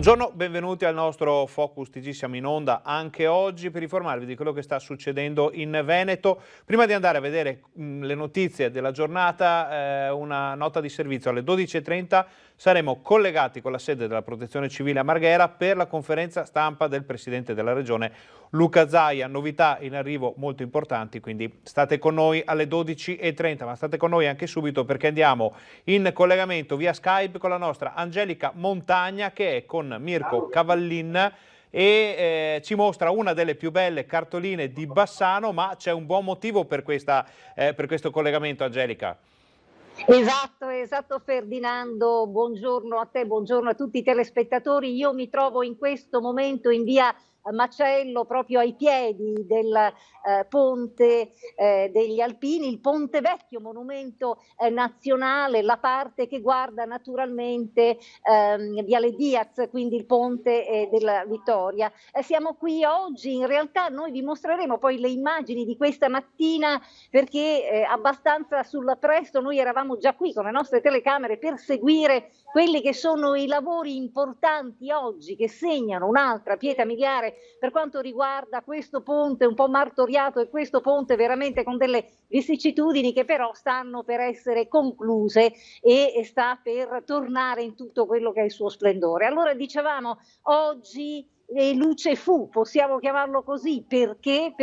Buongiorno, benvenuti al nostro Focus TG. Siamo in onda anche oggi per informarvi di quello che sta succedendo in Veneto. Prima di andare a vedere le notizie della giornata, una nota di servizio: alle 12:30 saremo collegati con la sede della Protezione Civile a Marghera per la conferenza stampa del Presidente della Regione Luca Zaia. Novità in arrivo molto importanti, quindi state con noi alle 12:30, ma state con noi anche subito perché andiamo in collegamento via Skype con la nostra Angelica Montagna, che è con Mirko Cavallin e ci mostra una delle più belle cartoline di Bassano, ma c'è un buon motivo per questo collegamento, Angelica. Esatto Ferdinando, buongiorno a te, buongiorno a tutti i telespettatori. Io mi trovo in questo momento in via Macello, proprio ai piedi del ponte degli Alpini, il Ponte Vecchio, monumento nazionale, la parte che guarda naturalmente Viale Diaz, quindi il ponte della Vittoria. Siamo qui oggi, in realtà noi vi mostreremo poi le immagini di questa mattina perché abbastanza sul presto noi eravamo già qui con le nostre telecamere per seguire quelli che sono i lavori importanti oggi che segnano un'altra pietra miliare per quanto riguarda questo ponte un po' martoriato e questo ponte veramente con delle vicissitudini che però stanno per essere concluse e sta per tornare in tutto quello che è il suo splendore. Allora dicevamo oggi luce fu, possiamo chiamarlo così, perché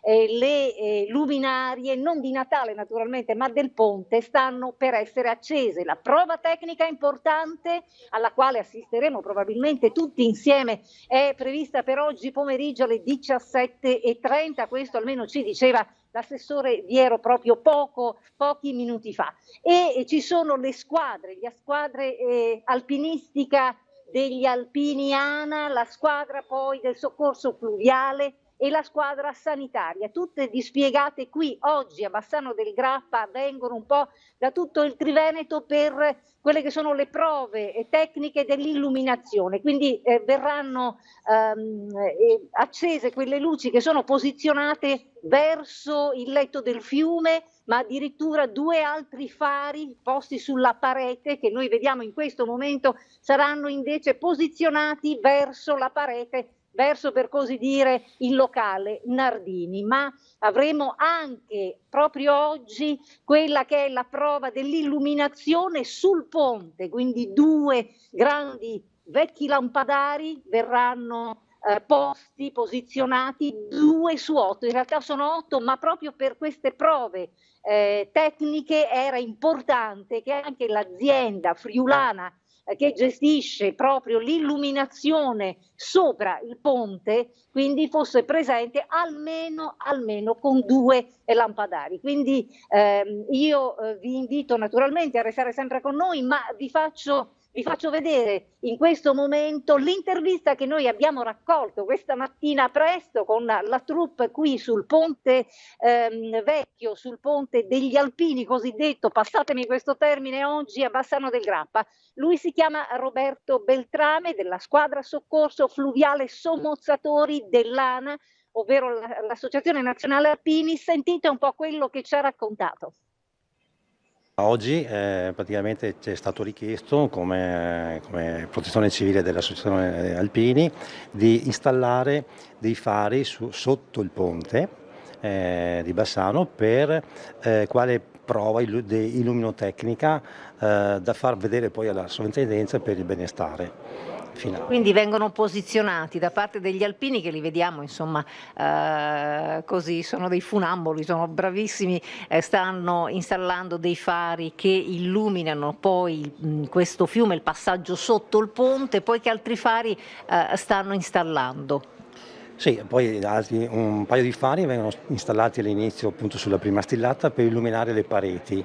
le luminarie, non di Natale naturalmente, ma del ponte, stanno per essere accese. La prova tecnica importante, alla quale assisteremo probabilmente tutti insieme, è prevista per oggi pomeriggio alle 17:30, questo almeno ci diceva l'assessore Viero proprio pochi minuti fa. E ci sono le squadre alpinistica degli Alpini ANA, la squadra poi del soccorso fluviale e la squadra sanitaria, tutte dispiegate qui oggi a Bassano del Grappa, vengono un po' da tutto il Triveneto per quelle che sono le prove tecniche dell'illuminazione, quindi verranno accese quelle luci che sono posizionate verso il letto del fiume, ma addirittura due altri fari posti sulla parete che noi vediamo in questo momento saranno invece posizionati verso la parete, verso per così dire il locale Nardini, ma avremo anche proprio oggi quella che è la prova dell'illuminazione sul ponte, quindi due grandi vecchi lampadari verranno posizionati 2 su 8, in realtà sono 8, ma proprio per queste prove tecniche era importante che anche l'azienda friulana che gestisce proprio l'illuminazione sopra il ponte, quindi fosse presente almeno con 2 lampadari. Quindi io vi invito naturalmente a restare sempre con noi, ma vi faccio vedere in questo momento l'intervista che noi abbiamo raccolto questa mattina presto con la troupe qui sul ponte vecchio, sul ponte degli Alpini cosiddetto, passatemi questo termine, oggi a Bassano del Grappa. Lui si chiama Roberto Beltrame, della squadra soccorso fluviale sommozzatori dell'ANA, ovvero l'Associazione Nazionale Alpini. Sentite un po' quello che ci ha raccontato. Oggi praticamente ci è stato richiesto come protezione civile dell'Associazione Alpini di installare dei fari sotto il ponte di Bassano per quale prova illuminotecnica da far vedere poi alla sovrintendenza per il benestare finale. Quindi vengono posizionati da parte degli alpini che li vediamo insomma così, sono dei funamboli, sono bravissimi, stanno installando dei fari che illuminano poi questo fiume, il passaggio sotto il ponte, poi che altri fari stanno installando? Sì, poi un paio di fari vengono installati all'inizio appunto sulla prima stillata per illuminare le pareti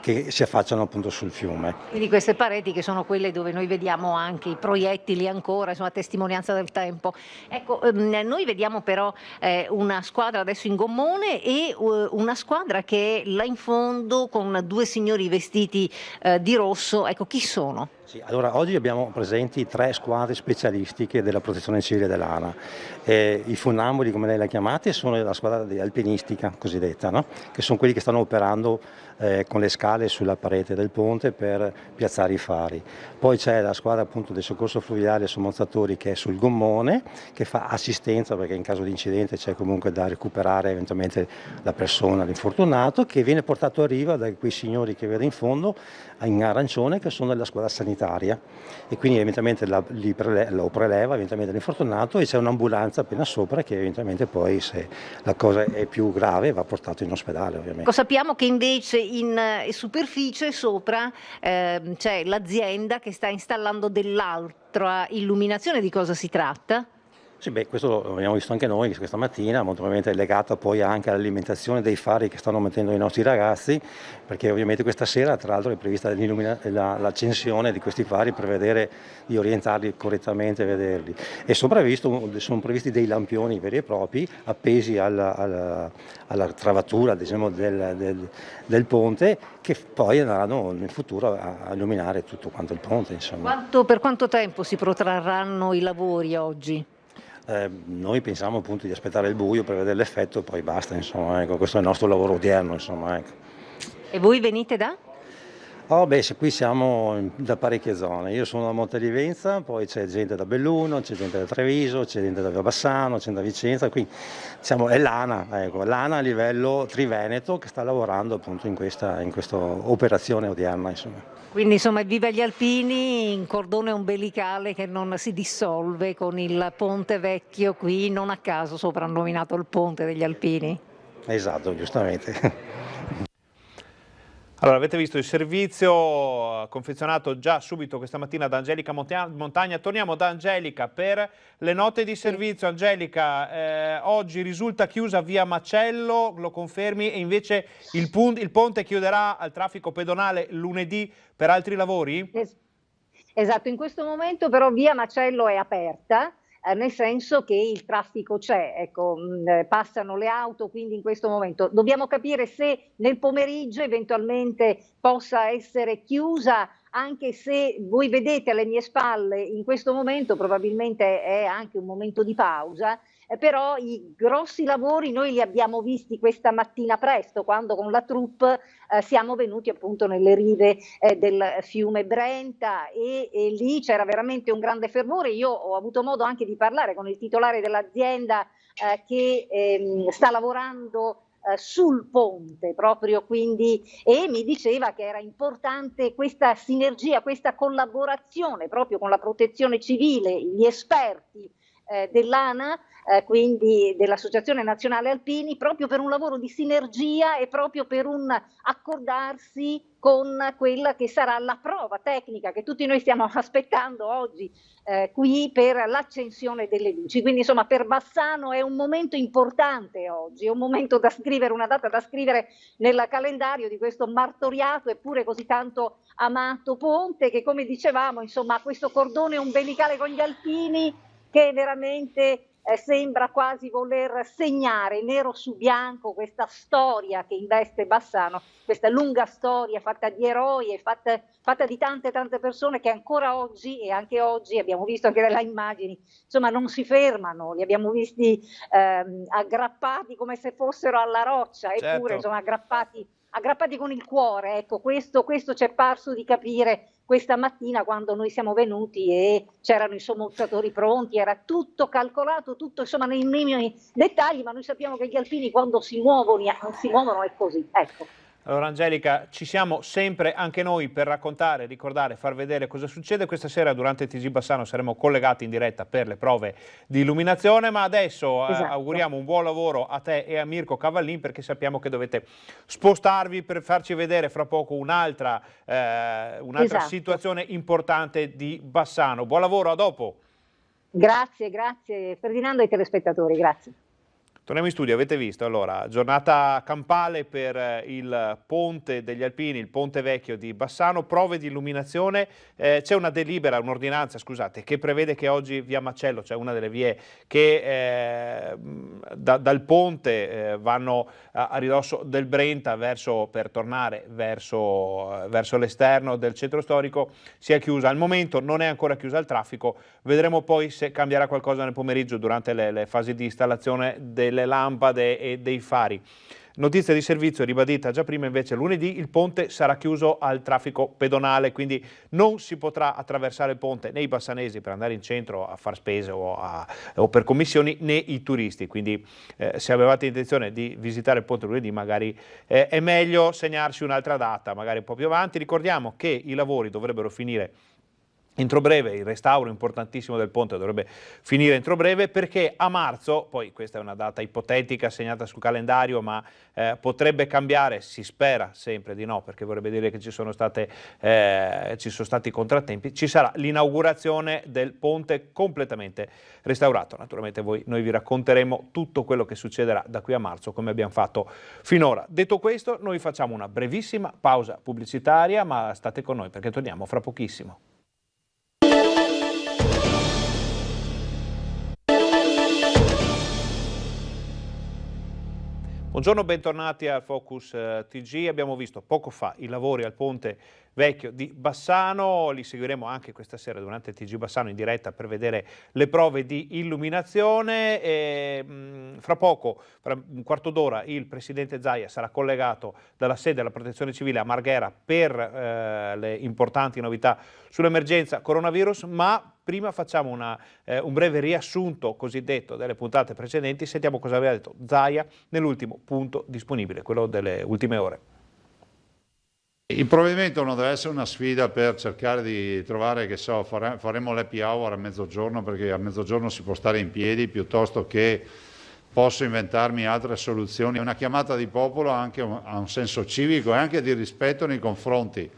che si affacciano appunto sul fiume. Quindi queste pareti che sono quelle dove noi vediamo anche i proiettili ancora, insomma testimonianza del tempo. Ecco, noi vediamo però una squadra adesso in gommone e una squadra che è là in fondo con 2 signori vestiti di rosso. Ecco, chi sono? Sì, allora oggi abbiamo presenti 3 squadre specialistiche della Protezione Civile dell'ANA. I funamboli, come lei l'ha chiamati, sono la squadra di alpinistica cosiddetta, no? Che sono quelli che stanno operando con le scale sulla parete del ponte per piazzare i fari. Poi c'è la squadra appunto del soccorso fluviale e sommozzatori che è sul gommone, che fa assistenza perché in caso di incidente c'è comunque da recuperare eventualmente la persona, l'infortunato, che viene portato a riva da quei signori che vede in fondo in arancione, che sono della squadra sanitaria, e quindi eventualmente lo preleva eventualmente l'infortunato, e c'è un'ambulanza appena sopra che eventualmente poi, se la cosa è più grave, va portato in ospedale ovviamente. Sappiamo che invece in superficie sopra c'è l'azienda che sta installando dell'altra illuminazione. Di cosa si tratta? Sì, beh, questo lo abbiamo visto anche noi questa mattina, molto probabilmente è legata poi anche all'alimentazione dei fari che stanno mettendo i nostri ragazzi, perché ovviamente questa sera tra l'altro è prevista l'accensione di questi fari per vedere di orientarli correttamente e vederli. E sono previsti dei lampioni veri e propri appesi alla travatura, diciamo, del ponte, che poi andranno nel futuro a illuminare tutto quanto il ponte, insomma. Per quanto tempo si protrarranno i lavori oggi? Noi pensiamo appunto di aspettare il buio per vedere l'effetto e poi basta, insomma, ecco, questo è il nostro lavoro odierno, insomma, ecco. E voi venite da? Oh, beh, qui siamo da parecchie zone. Io sono da Montelivenza, poi c'è gente da Belluno, c'è gente da Treviso, c'è gente da Bassano, c'è da Vicenza, qui è l'ANA, ecco, l'ANA a livello triveneto che sta lavorando appunto in questa operazione odierna, insomma. Quindi insomma viva gli alpini in cordone ombelicale che non si dissolve con il ponte vecchio qui, non a caso soprannominato il ponte degli alpini. Esatto, giustamente. Allora, avete visto il servizio confezionato già subito questa mattina da Angelica Montagna. Torniamo da Angelica per le note di servizio. Angelica, oggi risulta chiusa via Macello, lo confermi? E invece il ponte chiuderà al traffico pedonale lunedì per altri lavori? Esatto, in questo momento però via Macello è aperta. Nel senso che il traffico c'è, ecco, passano le auto, quindi in questo momento dobbiamo capire se nel pomeriggio eventualmente possa essere chiusa, anche se voi vedete alle mie spalle in questo momento probabilmente è anche un momento di pausa, però i grossi lavori noi li abbiamo visti questa mattina presto, quando con la troupe siamo venuti appunto nelle rive del fiume Brenta e lì c'era veramente un grande fervore. Io ho avuto modo anche di parlare con il titolare dell'azienda che sta lavorando sul ponte proprio, quindi, e mi diceva che era importante questa sinergia, questa collaborazione proprio con la protezione civile, gli esperti dell'ANA, quindi dell'Associazione Nazionale Alpini, proprio per un lavoro di sinergia e proprio per un accordarsi con quella che sarà la prova tecnica che tutti noi stiamo aspettando oggi qui per l'accensione delle luci. Quindi insomma per Bassano è un momento importante oggi, è un momento da scrivere, una data da scrivere nel calendario di questo martoriato eppure così tanto amato ponte, che come dicevamo insomma ha questo cordone ombelicale con gli alpini che veramente sembra quasi voler segnare nero su bianco questa storia che investe Bassano, questa lunga storia fatta di eroi e fatta di tante persone che ancora oggi, e anche oggi abbiamo visto anche dalle immagini, insomma non si fermano, li abbiamo visti aggrappati come se fossero alla roccia, eppure certo, insomma aggrappati con il cuore, ecco, questo ci è parso di capire questa mattina quando noi siamo venuti e c'erano i sommozzatori pronti, era tutto calcolato, tutto insomma nei minimi dettagli, ma noi sappiamo che gli alpini quando si muovono è così, ecco. Allora Angelica, ci siamo sempre anche noi per raccontare, ricordare, far vedere cosa succede. Questa sera durante il TG Bassano saremo collegati in diretta per le prove di illuminazione, ma adesso Esatto. auguriamo un buon lavoro a te e a Mirko Cavallin, perché sappiamo che dovete spostarvi per farci vedere fra poco un'altra Esatto. situazione importante di Bassano. Buon lavoro, a dopo! Grazie Ferdinando e ai telespettatori, grazie. Torniamo in studio, avete visto, allora, giornata campale per il ponte degli Alpini, il ponte vecchio di Bassano, prove di illuminazione, c'è una delibera, un'ordinanza, scusate, che prevede che oggi via Macello, cioè una delle vie che dal ponte vanno a ridosso del Brenta per tornare verso l'esterno del centro storico, sia chiusa. Al momento non è ancora chiusa al traffico, vedremo poi se cambierà qualcosa nel pomeriggio durante le fasi di installazione delle lampade e dei fari. Notizia di servizio ribadita già prima, invece lunedì il ponte sarà chiuso al traffico pedonale, quindi non si potrà attraversare il ponte né i bassanesi per andare in centro a far spese o per commissioni, né i turisti, quindi se avevate intenzione di visitare il ponte lunedì magari è meglio segnarsi un'altra data, magari un po' più avanti. Ricordiamo che i lavori dovrebbero finire entro breve, il restauro importantissimo del ponte dovrebbe finire entro breve, perché a marzo, poi questa è una data ipotetica segnata sul calendario, ma potrebbe cambiare, si spera sempre di no, perché vorrebbe dire che ci sono stati contrattempi, ci sarà l'inaugurazione del ponte completamente restaurato. Naturalmente noi vi racconteremo tutto quello che succederà da qui a marzo, come abbiamo fatto finora. Detto questo, noi facciamo una brevissima pausa pubblicitaria, ma state con noi perché torniamo fra pochissimo. Buongiorno, bentornati al Focus TG. Abbiamo visto poco fa i lavori al ponte vecchio di Bassano, li seguiremo anche questa sera durante il TG Bassano in diretta per vedere le prove di illuminazione. Fra poco, fra un quarto d'ora, il presidente Zaia sarà collegato dalla sede della Protezione Civile a Marghera per le importanti novità sull'emergenza coronavirus, ma prima facciamo un breve riassunto cosiddetto delle puntate precedenti. Sentiamo cosa aveva detto Zaia nell'ultimo punto disponibile, quello delle ultime ore. Il provvedimento non deve essere una sfida per cercare di trovare, che so, faremo l'happy hour a mezzogiorno perché a mezzogiorno si può stare in piedi, piuttosto che posso inventarmi altre soluzioni. È una chiamata di popolo anche a un senso civico e anche di rispetto nei confronti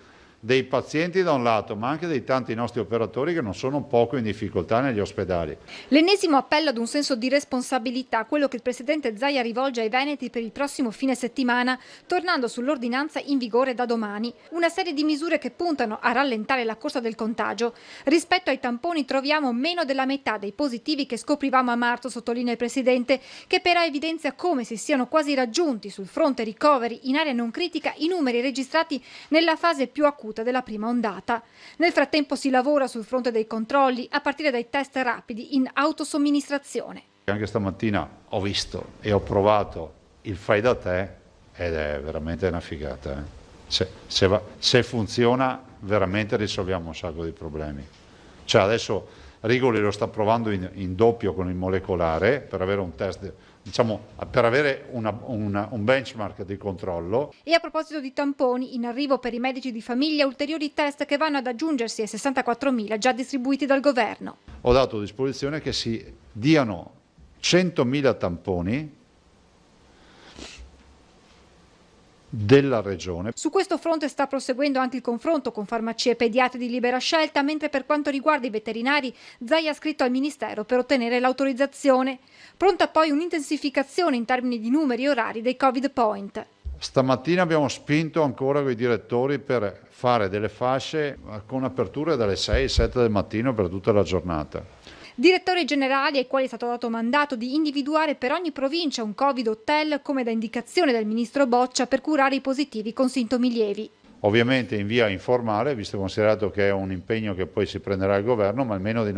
dei pazienti da un lato, ma anche dei tanti nostri operatori che non sono poco in difficoltà negli ospedali. L'ennesimo appello ad un senso di responsabilità, quello che il presidente Zaia rivolge ai veneti per il prossimo fine settimana, tornando sull'ordinanza in vigore da domani. Una serie di misure che puntano a rallentare la corsa del contagio. Rispetto ai tamponi troviamo meno della metà dei positivi che scoprivamo a marzo, sottolinea il presidente, che però evidenzia come si siano quasi raggiunti sul fronte ricoveri in area non critica i numeri registrati nella fase più acuta della prima ondata. Nel frattempo si lavora sul fronte dei controlli, a partire dai test rapidi in autosomministrazione. Anche stamattina ho visto e ho provato il fai da te ed è veramente una figata. Se funziona veramente risolviamo un sacco di problemi. Cioè adesso Rigoli lo sta provando in doppio con il molecolare per avere un test, diciamo, per avere un benchmark di controllo. E a proposito di tamponi, in arrivo per i medici di famiglia ulteriori test che vanno ad aggiungersi ai 64.000 già distribuiti dal governo. Ho dato a disposizione che si diano 100.000 tamponi della regione. Su questo fronte sta proseguendo anche il confronto con farmacie e pediatri di libera scelta, mentre per quanto riguarda i veterinari Zaia ha scritto al Ministero per ottenere l'autorizzazione. Pronta poi un'intensificazione in termini di numeri e orari dei Covid Point. Stamattina abbiamo spinto ancora con i direttori per fare delle fasce con aperture dalle 6-7 del mattino per tutta la giornata. Direttori generali ai quali è stato dato mandato di individuare per ogni provincia un Covid hotel come da indicazione del ministro Boccia per curare i positivi con sintomi lievi. Ovviamente in via informale, visto considerato che è un impegno che poi si prenderà il governo, ma almeno di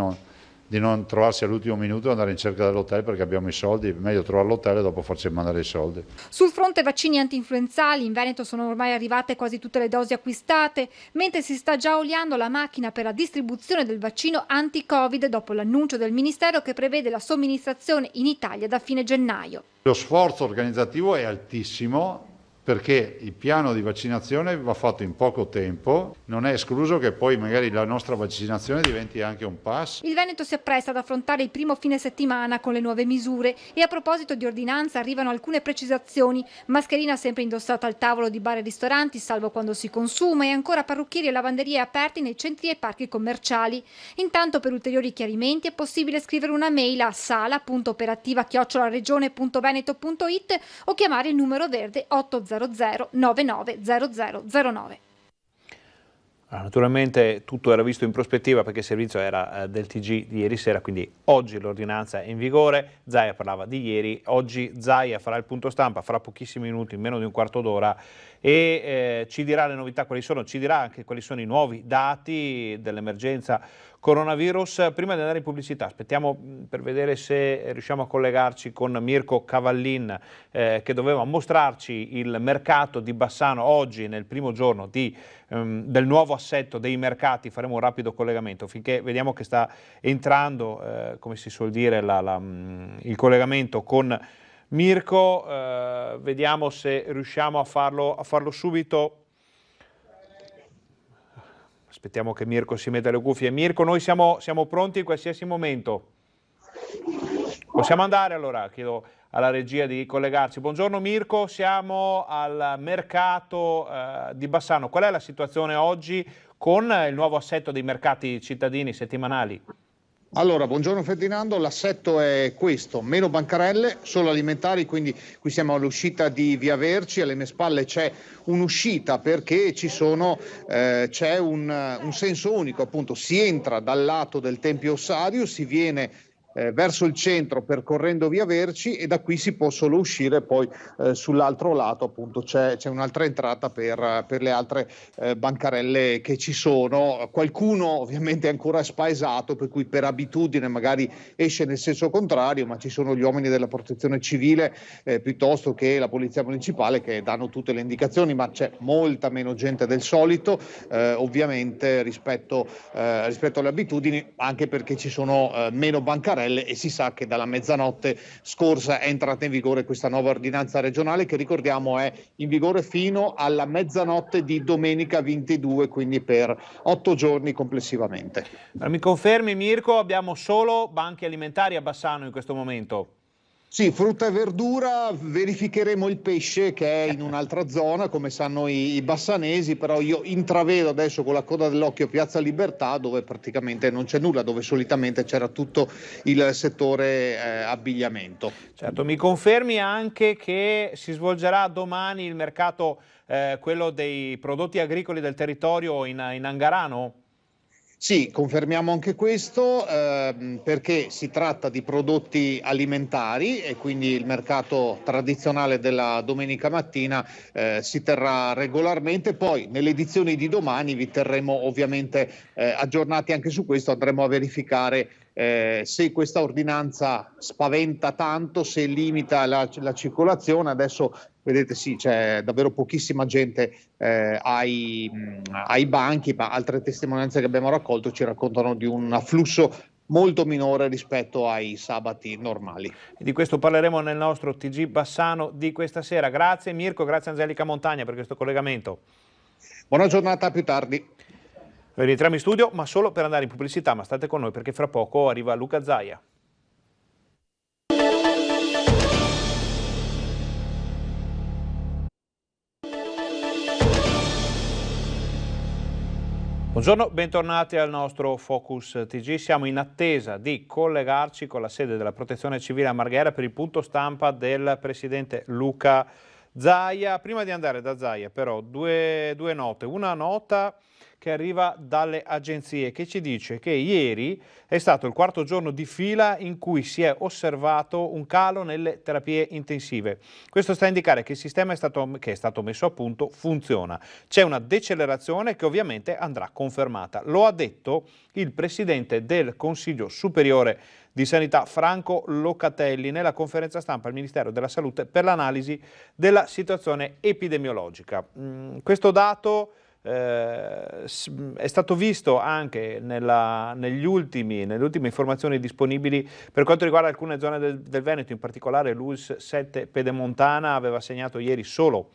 non trovarsi all'ultimo minuto e andare in cerca dell'hotel perché abbiamo i soldi, è meglio trovare l'hotel e dopo farci mandare i soldi. Sul fronte vaccini antinfluenzali in Veneto sono ormai arrivate quasi tutte le dosi acquistate, mentre si sta già oliando la macchina per la distribuzione del vaccino anti-Covid dopo l'annuncio del Ministero che prevede la somministrazione in Italia da fine gennaio. Lo sforzo organizzativo è altissimo perché il piano di vaccinazione va fatto in poco tempo, non è escluso che poi magari la nostra vaccinazione diventi anche un pass. Il Veneto si appresta ad affrontare il primo fine settimana con le nuove misure e a proposito di ordinanza arrivano alcune precisazioni: mascherina sempre indossata al tavolo di bar e ristoranti, salvo quando si consuma, e ancora parrucchieri e lavanderie aperti nei centri e parchi commerciali. Intanto, per ulteriori chiarimenti è possibile scrivere una mail a sala.operativa@regione.veneto.it o chiamare il numero verde 800 99 0009. Naturalmente tutto era visto in prospettiva perché il servizio era del TG di ieri sera, quindi oggi l'ordinanza è in vigore. Zaia parlava di ieri, oggi Zaia farà il punto stampa fra pochissimi minuti, in meno di un quarto d'ora, e ci dirà le novità quali sono, ci dirà anche quali sono i nuovi dati dell'emergenza coronavirus. Prima di andare in pubblicità aspettiamo per vedere se riusciamo a collegarci con Mirko Cavallin, che doveva mostrarci il mercato di Bassano oggi nel primo giorno del nuovo assetto dei mercati. Faremo un rapido collegamento finché vediamo che sta entrando, come si suol dire, il collegamento con Mirko. Vediamo se riusciamo a farlo subito. Aspettiamo che Mirko si metta le cuffie. Mirko, noi siamo pronti in qualsiasi momento. Possiamo andare allora? Chiedo alla regia di collegarci. Buongiorno Mirko, siamo al mercato di Bassano. Qual è la situazione oggi con il nuovo assetto dei mercati cittadini settimanali? Allora, buongiorno Ferdinando, l'assetto è questo: meno bancarelle, solo alimentari, quindi qui siamo all'uscita di Via Verci, alle mie spalle c'è un'uscita perché c'è un senso unico, appunto si entra dal lato del Tempio Ossario, si viene verso il centro percorrendo Via Verci e da qui si può solo uscire poi sull'altro lato, appunto c'è un'altra entrata per le altre bancarelle che ci sono. Qualcuno ovviamente è ancora spaesato, per cui per abitudine magari esce nel senso contrario, ma ci sono gli uomini della protezione civile piuttosto che la polizia municipale che danno tutte le indicazioni, ma c'è molta meno gente del solito ovviamente rispetto alle abitudini, anche perché ci sono meno bancarelle e si sa che dalla mezzanotte scorsa è entrata in vigore questa nuova ordinanza regionale che, ricordiamo, è in vigore fino alla mezzanotte di domenica 22, quindi per 8 giorni complessivamente. Mi confermi Mirko, abbiamo solo banchi alimentari a Bassano in questo momento? Sì, frutta e verdura, verificheremo il pesce che è in un'altra zona, come sanno i bassanesi, però io intravedo adesso con la coda dell'occhio Piazza Libertà, dove praticamente non c'è nulla, dove solitamente c'era tutto il settore abbigliamento. Certo, mi confermi anche che si svolgerà domani il mercato, quello dei prodotti agricoli del territorio in Angarano? Sì, confermiamo anche questo perché si tratta di prodotti alimentari e quindi il mercato tradizionale della domenica mattina si terrà regolarmente. Poi nelle edizioni di domani vi terremo ovviamente aggiornati anche su questo, andremo a verificare se questa ordinanza spaventa tanto, se limita la circolazione. Adesso vedete sì, c'è davvero pochissima gente ai banchi, ma altre testimonianze che abbiamo raccolto ci raccontano di un afflusso molto minore rispetto ai sabati normali. E di questo parleremo nel nostro TG Bassano di questa sera. Grazie Mirko, grazie Angelica Montagna per questo collegamento. Buona giornata, a più tardi. Noi rientriamo in studio, ma solo per andare in pubblicità, ma state con noi perché fra poco arriva Luca Zaia. Buongiorno, bentornati al nostro Focus TG. Siamo in attesa di collegarci con la sede della Protezione Civile a Marghera per il punto stampa del presidente Luca Zaia. Prima di andare da Zaia però due note. Una nota che arriva dalle agenzie che ci dice che ieri è stato il quarto giorno di fila in cui si è osservato un calo nelle terapie intensive. Questo sta a indicare che il sistema che è stato messo a punto funziona. C'è una decelerazione che ovviamente andrà confermata. Lo ha detto il presidente del Consiglio Superiore di Sanità Franco Locatelli nella conferenza stampa al Ministero della Salute per l'analisi della situazione epidemiologica. Questo dato è stato visto anche nelle ultime informazioni disponibili per quanto riguarda alcune zone del Veneto, in particolare l'ULSS 7 Pedemontana aveva segnato ieri solo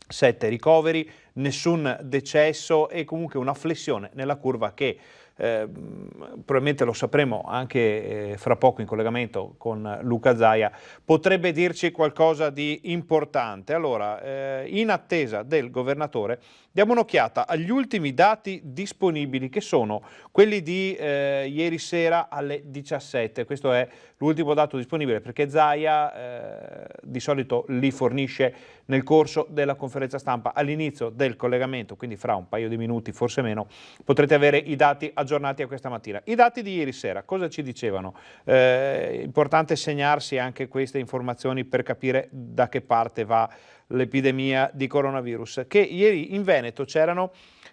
7 ricoveri, nessun decesso e comunque una flessione nella curva che probabilmente lo sapremo anche fra poco in collegamento con Luca Zaia, potrebbe dirci qualcosa di importante. Allora, in attesa del governatore, diamo un'occhiata agli ultimi dati disponibili, che sono quelli di ieri sera alle 17. Questo è l'ultimo dato disponibile, perché Zaia di solito li fornisce nel corso della conferenza stampa all'inizio del collegamento, quindi fra un paio di minuti, forse meno, potrete avere i dati aggiornati a questa mattina. I dati di ieri sera cosa ci dicevano? Importante segnarsi anche queste informazioni per capire da che parte va l'epidemia di coronavirus, che ieri in Veneto c'erano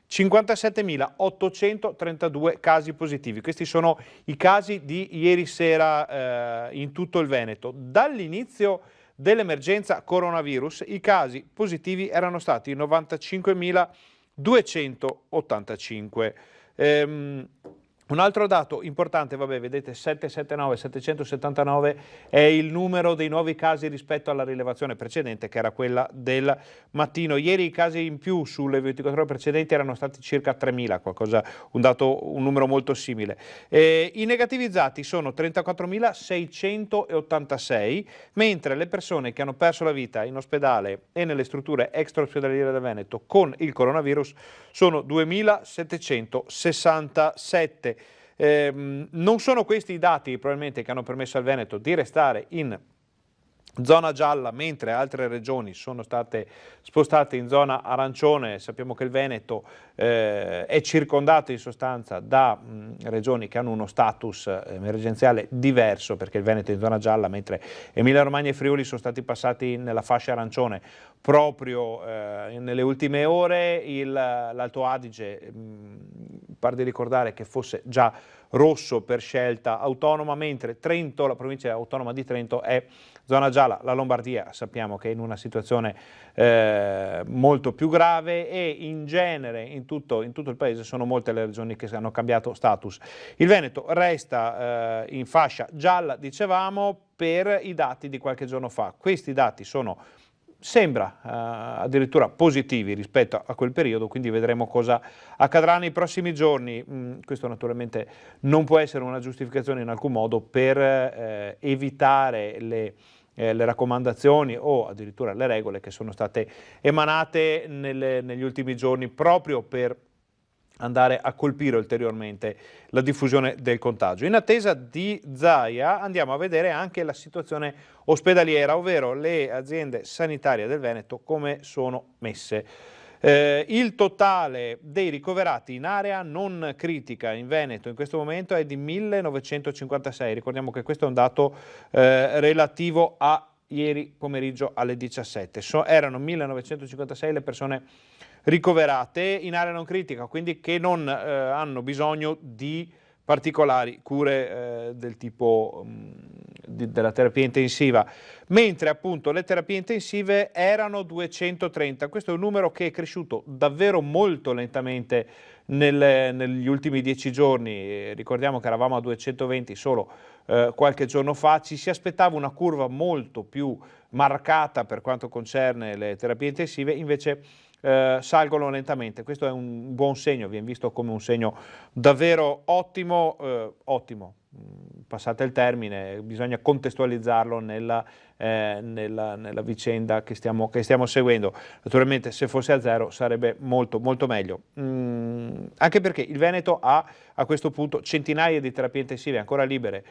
57.832 casi positivi. Questi sono i casi di ieri sera in tutto il Veneto. Dall'inizio dell'emergenza coronavirus i casi positivi erano stati 95.285. Un altro dato importante, vedete 779 è il numero dei nuovi casi rispetto alla rilevazione precedente, che era quella del mattino. Ieri i casi in più sulle 24 ore precedenti erano stati circa 3.000, un numero molto simile. I negativizzati sono 34.686, mentre le persone che hanno perso la vita in ospedale e nelle strutture extraospedaliere del Veneto con il coronavirus sono 2.767. Non sono questi i dati probabilmente che hanno permesso al Veneto di restare in zona gialla, mentre altre regioni sono state spostate in zona arancione. Sappiamo che il Veneto è circondato in sostanza da regioni che hanno uno status emergenziale diverso, perché il Veneto è in zona gialla, mentre Emilia-Romagna e Friuli sono stati passati nella fascia arancione proprio nelle ultime ore. L'Alto Adige pare di ricordare che fosse già rosso per scelta autonoma, mentre Trento, la provincia autonoma di Trento, è zona gialla. La Lombardia sappiamo che è in una situazione molto più grave, e in genere in tutto il paese sono molte le regioni che hanno cambiato status. Il Veneto resta in fascia gialla, dicevamo, per i dati di qualche giorno fa. Questi dati sembra addirittura positivi rispetto a quel periodo, quindi vedremo cosa accadrà nei prossimi giorni. Questo naturalmente non può essere una giustificazione in alcun modo per evitare le raccomandazioni o addirittura le regole che sono state emanate negli ultimi giorni, proprio per andare a colpire ulteriormente la diffusione del contagio. In attesa di Zaia andiamo a vedere anche la situazione ospedaliera, ovvero le aziende sanitarie del Veneto come sono messe. Il totale dei ricoverati in area non critica in Veneto in questo momento è di 1956. Ricordiamo che questo è un dato relativo a ieri pomeriggio alle 17. Erano 1956 le persone ricoverate in area non critica, quindi che non hanno bisogno di particolari cure del tipo della terapia intensiva, mentre appunto le terapie intensive erano 230. Questo è un numero che è cresciuto davvero molto lentamente negli ultimi 10 giorni. Ricordiamo che eravamo a 220 solo qualche giorno fa. Ci si aspettava una curva molto più marcata per quanto concerne le terapie intensive, invece salgono lentamente. Questo è un buon segno, viene visto come un segno davvero ottimo, passate il termine, bisogna contestualizzarlo nella vicenda che stiamo seguendo. Naturalmente se fosse a zero sarebbe molto molto meglio, anche perché il Veneto ha a questo punto centinaia di terapie intensive ancora libere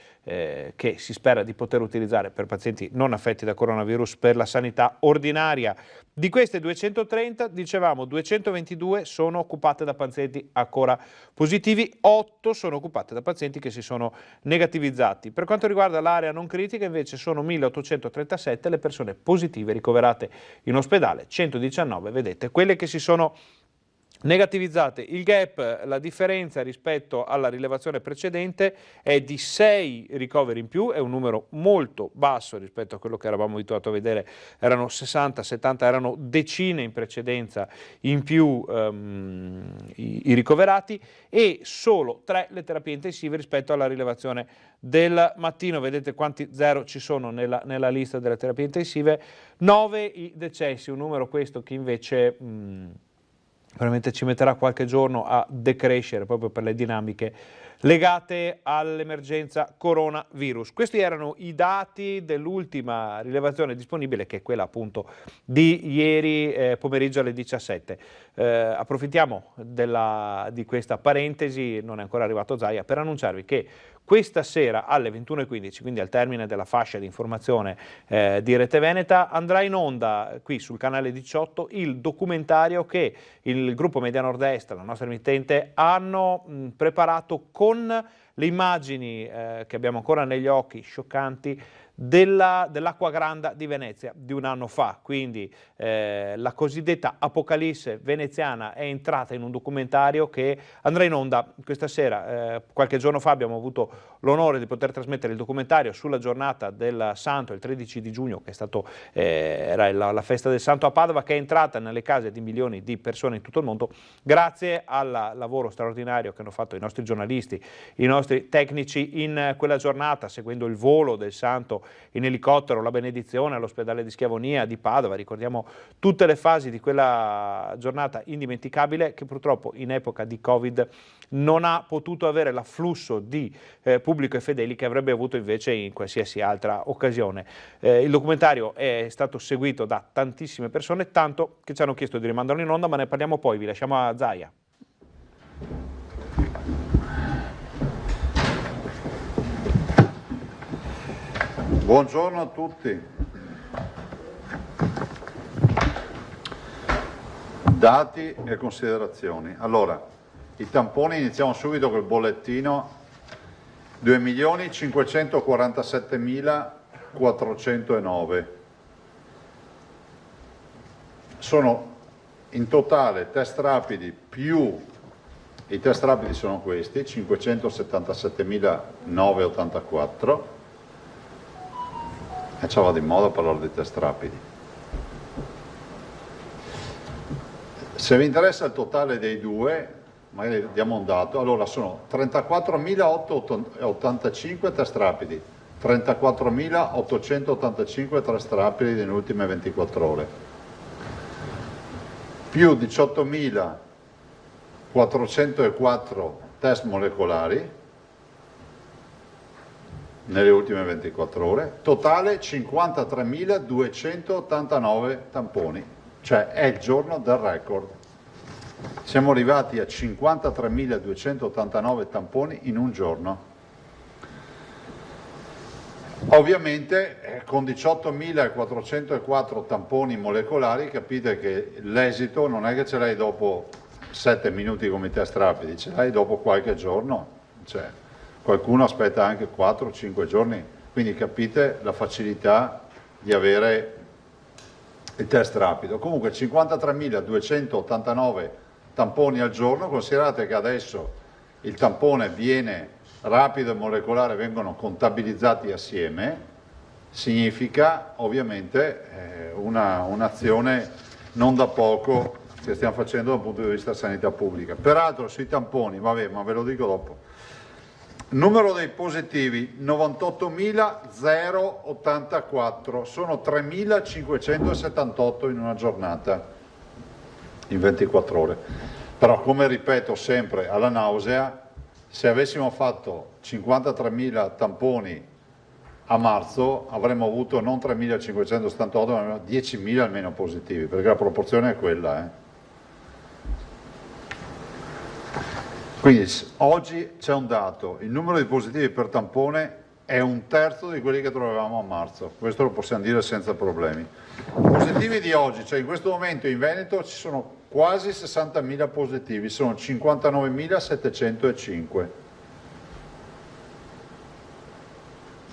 che si spera di poter utilizzare per pazienti non affetti da coronavirus per la sanità ordinaria. Di queste 230, dicevamo, 222 sono occupate da pazienti ancora positivi, 8 sono occupate da pazienti che si sono negativizzati. Per quanto riguarda l'area non critica invece sono 1837 le persone positive ricoverate in ospedale, 119 vedete quelle che si sono negativizzate. Il gap, la differenza rispetto alla rilevazione precedente è di 6 ricoveri in più, è un numero molto basso rispetto a quello che eravamo abituati a vedere, erano 60, 70, erano decine in precedenza in più i ricoverati, e solo 3 le terapie intensive rispetto alla rilevazione del mattino. Vedete quanti zero ci sono nella lista delle terapie intensive, 9 i decessi, un numero questo che invece veramente ci metterà qualche giorno a decrescere proprio per le dinamiche legate all'emergenza coronavirus. Questi erano i dati dell'ultima rilevazione disponibile, che è quella appunto di ieri pomeriggio alle 17. Approfittiamo di questa parentesi, non è ancora arrivato Zaia, per annunciarvi che questa sera alle 21:15, quindi al termine della fascia di informazione di Rete Veneta, andrà in onda qui sul canale 18 il documentario che il gruppo Media Nord-Est, la nostra emittente, hanno preparato con le immagini che abbiamo ancora negli occhi, scioccanti, dell'acqua granda di Venezia di un anno fa. Quindi la cosiddetta apocalisse veneziana è entrata in un documentario che andrà in onda questa sera. Qualche giorno fa abbiamo avuto l'onore di poter trasmettere il documentario sulla giornata del Santo, il 13 di giugno, che è stato, era la festa del Santo a Padova, che è entrata nelle case di milioni di persone in tutto il mondo grazie al lavoro straordinario che hanno fatto i nostri giornalisti, i nostri tecnici in quella giornata, seguendo il volo del Santo in elicottero, la benedizione all'ospedale di Schiavonia di Padova. Ricordiamo tutte le fasi di quella giornata indimenticabile, che purtroppo in epoca di Covid non ha potuto avere l'afflusso di pubblico e fedeli che avrebbe avuto invece in qualsiasi altra occasione. Il documentario è stato seguito da tantissime persone, tanto che ci hanno chiesto di rimandarlo in onda, ma ne parliamo poi. Vi lasciamo a Zaia. Buongiorno a tutti. Dati e considerazioni. Allora, i tamponi, iniziamo subito col bollettino. 2.547.409. Sono in totale test rapidi più, i test rapidi sono questi, 577.984. E ci va di moda parlare di test rapidi. Se vi interessa il totale dei due, magari diamo un dato, allora sono 34.885 test rapidi, 34.885 test rapidi nelle ultime 24 ore, più 18.404 test molecolari nelle ultime 24 ore, totale 53.289 tamponi, cioè è il giorno del record. Siamo arrivati a 53.289 tamponi in un giorno. Ovviamente con 18.404 tamponi molecolari capite che l'esito non è che ce l'hai dopo 7 minuti come i test rapidi, ce l'hai dopo qualche giorno, cioè, qualcuno aspetta anche 4-5 giorni, quindi capite la facilità di avere il test rapido. Comunque 53.289 tamponi al giorno, considerate che adesso il tampone viene rapido e molecolare, vengono contabilizzati assieme, significa ovviamente un'azione non da poco che stiamo facendo dal punto di vista sanità pubblica. Peraltro sui tamponi, vabbè, ma ve lo dico dopo. Numero dei positivi 98.084, sono 3.578 in una giornata, in 24 ore. Però come ripeto sempre alla nausea, se avessimo fatto 53.000 tamponi a marzo avremmo avuto non 3.578 ma 10.000 almeno positivi, perché la proporzione è quella. Quindi oggi c'è un dato, il numero di positivi per tampone è 1/3 di quelli che trovavamo a marzo, questo lo possiamo dire senza problemi. Positivi di oggi, cioè in questo momento in Veneto ci sono quasi 60.000 positivi, sono 59.705.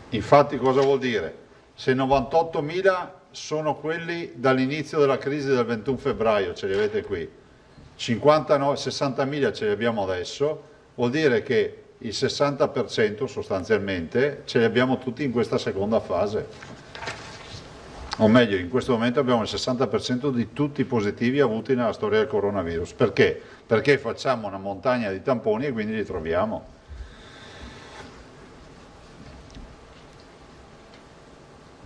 Infatti cosa vuol dire? Se 98.000 sono quelli dall'inizio della crisi del 21 febbraio, ce li avete qui, 60.000 ce li abbiamo adesso, vuol dire che il 60% sostanzialmente ce li abbiamo tutti in questa seconda fase. O meglio, in questo momento abbiamo il 60% di tutti i positivi avuti nella storia del coronavirus. Perché? Perché facciamo una montagna di tamponi e quindi li troviamo.